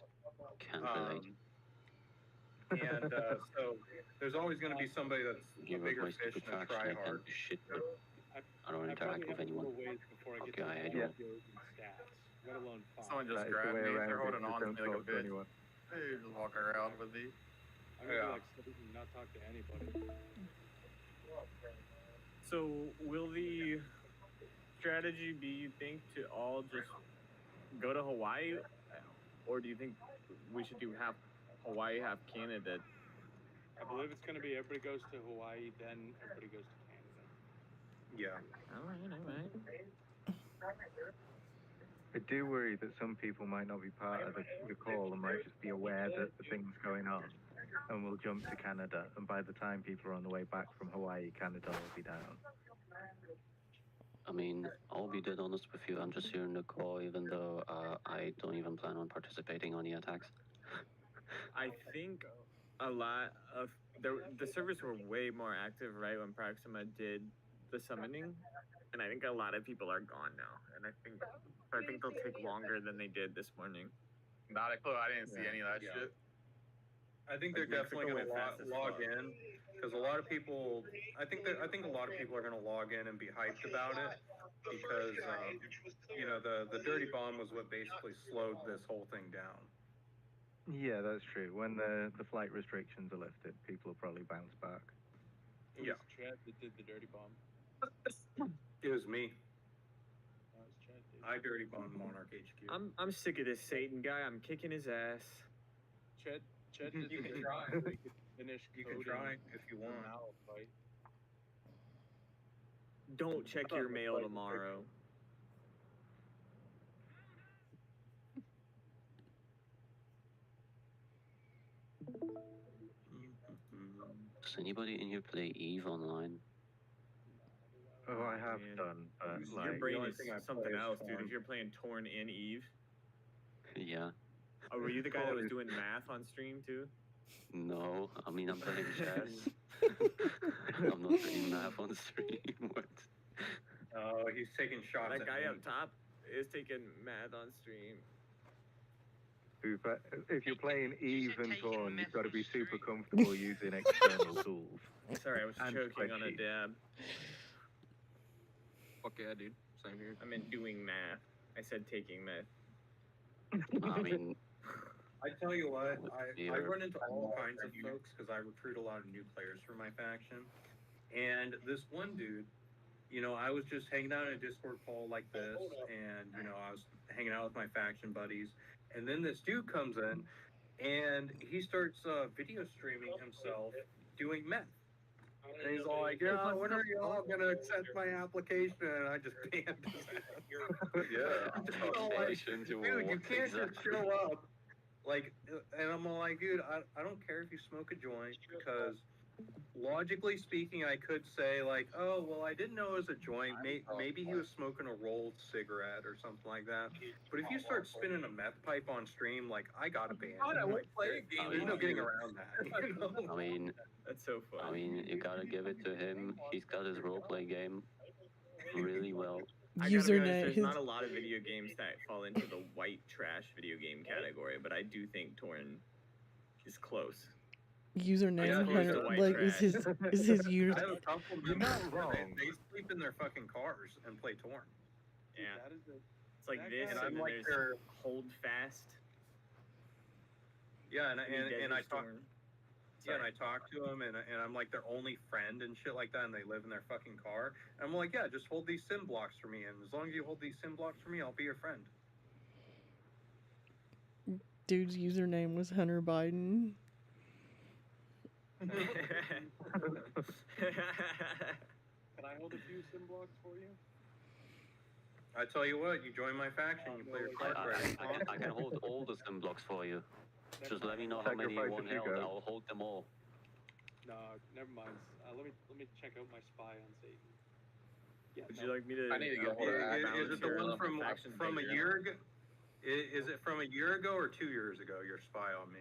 And so there's always going to be somebody that's a bigger fish and a try hard. I don't interact with anyone. Okay, I do. Let alone fun. Someone just grabbed me. They're holding on to me like a bitch. Hey, just walking around with me. I'm gonna not talk to anybody. So, will the strategy be, you think, to all just go to Hawaii? Or do you think we should do half Hawaii, half Canada? I believe it's going to be everybody goes to Hawaii, then everybody goes to Canada. Yeah. All right. I do worry that some people might not be part of the call and might just be aware that the thing's going on, and will jump to Canada, and by the time people are on the way back from Hawaii, Canada will be down. I mean, I'll be dead honest with you. I'm just here in the call, even though I don't even plan on participating on the attacks. I think a lot of the servers were way more active right when Proxima did the summoning, and I think a lot of people are gone now, and I think they'll take longer than they did this morning. Not a clue. I didn't see any of that shit. I think they're definitely going to log in, because a lot of people. I think a lot of people are going to log in and be hyped about it, because the dirty bomb was what basically slowed this whole thing down. Yeah, that's true. When the flight restrictions are lifted, people will probably bounce back. It was Chad that did the dirty bomb. It was me. That was Chad. I dirty bombed Monarch HQ. I'm sick of this Satan guy. I'm kicking his ass. Chad did You the can dirty try. bomb so he could finish You can coding try if you the want. Mal fight. Don't check your mail tomorrow. Does anybody in here play Eve online? Oh, I have done, but Your brain only is thing I something play is else, dude. Torn. If you're playing Torn in Eve. Yeah. Oh, were you the guy that was doing math on stream too? No, I mean, I'm playing chess. I'm not doing math on stream. What? Oh, he's taking shots That at guy me. up top is taking math on stream. If you're playing even Torn, you've got to be super comfortable using external tools. Sorry, I was and choking on a spreadsheets. dab. Fuck yeah, dude. Same here. I meant doing math. I said taking meth. I mean, I tell you what, I Yeah. run into all kinds of folks because I recruit a lot of new players for my faction. And this one dude, you know, I was just hanging out in a Discord call like this, and, you know, I was hanging out with my faction buddies. And then this dude comes in, and he starts video streaming himself doing meth. And he's all like, yeah, when are you all going to accept my application? And I just banned his ass. Yeah. I'm just all like, dude, you can't just show up. Like, and I'm all like, dude, I don't care if you smoke a joint, because logically speaking, I could say, like, oh, well, I didn't know it was a joint. Maybe he was smoking a rolled cigarette or something like that. But if you start spinning a meth pipe on stream, like, I gotta ban God, I it. won't Like, play a game there's no with getting you. around that. You know? I mean, That's so fun. I mean, you gotta give it to him. He's got his roleplay game really well. I gotta be honest, Username. there's not a lot of video games that fall into the white trash video game category, but I do think Torn is close. Username Yeah, Hunter, the white like trash. is his I user. have a couple You're members not where wrong. they sleep in their fucking cars and play Torn. Yeah. That is the, It's like that this, guy- and I'm then like there's their- Hold Fast. Yeah, and I talk. Storm. Yeah, and I talk to them, and I'm like their only friend and shit like that, and they live in their fucking car. And I'm like, yeah, just hold these sim blocks for me, and as long as you hold these sim blocks for me, I'll be your friend. Dude's username was Hunter Biden. Can I hold a few sim blocks for you? I tell you what, you join my faction, you play your cards right. I can hold all the sim blocks for you. Just let me know how many you Sacrifice want a few held. goats. I'll hold them all. No, never mind. Let me check out my spy on Satan. Yeah, Would no. you like me to? I need to get hold of that. Is it the one from a year? year ago? Is it from a year ago or 2 years ago? Your spy on me.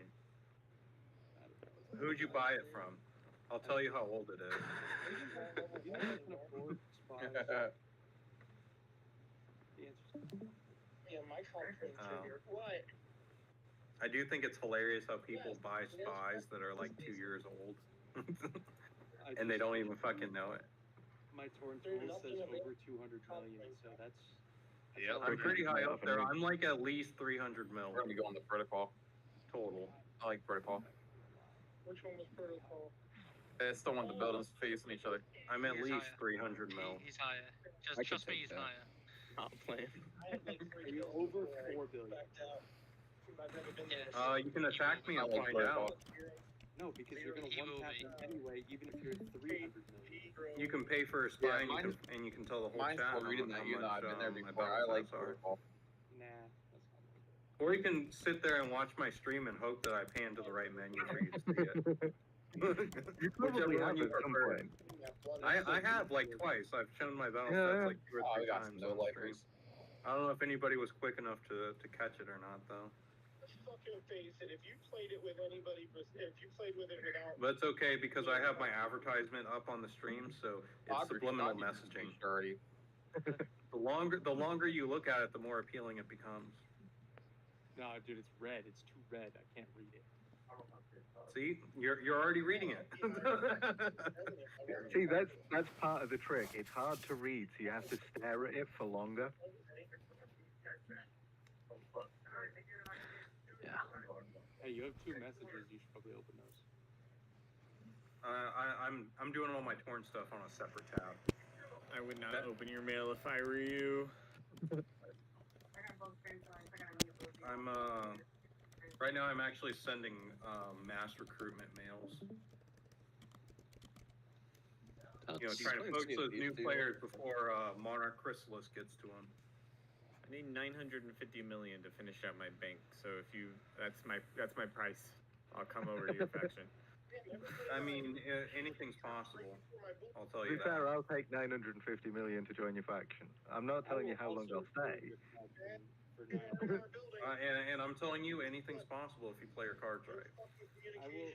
Who'd you buy it from? I'll tell you how old it is. You know I can afford spies. The answer's Yeah, my conference. What? I do think it's hilarious how people buy spies that are like 2 years old, and they don't even fucking know it. my torn tool says over 200 million, so that's. Yeah, I'm pretty high up there. I'm like at least 300 mil We're gonna be going to protocol. total. I like protocol. Which one was protocol? It's the one with the buildings facing each other. I'm at He's least higher. 300 mil. He's higher. I could Trust me, take he's that. higher. Not playing. Are you over 4 billion? Yes. You can attack me and I like find out. No, because you're gonna He one will tap be. them anyway, even if you're at 300 million. You can pay for a spy, Yeah, and you can tell the whole Mine's chat for reading how that, you know, much, I've been there my before. battle I like stats are. Nah, protocol. that's not. Or you can sit there and watch my stream and hope that I pan to the right menu for you to see it. You probably Whichever have one you at some prefer. point. I have like twice. I've shown my battle Yeah, stats yeah. like 2 or Oh, 3 we got times some no on stream. lifers. I don't know if anybody was quick enough to catch it or not though. Fucking face it. If you played it with anybody, if you played with it without. But it's okay because I have my advertisement up on the stream, so it's subliminal messaging. Already. The longer you look at it, the more appealing it becomes. No, dude, it's red. It's too red. I can't read it. See, you're already reading it. See, that's part of the trick. It's hard to read, so you have to stare at it for longer. Yeah. Hey, you have 2 messages. You should probably open those. I'm doing all my torn stuff on a separate tab. I would not open your mail if I were you. I'm right now I'm actually sending mass recruitment mails. You know, trying to poach those new players before Monarch Chrysalis gets to them. I need 950 million to finish out my bank. So if you, that's my price. I'll come over to your faction. I mean, anything's possible. I'll tell To you be that. fair, I'll take 950 million to join your faction. I'm not telling you how long I'll stay. And I'm telling you, anything's possible if you play your cards right. I will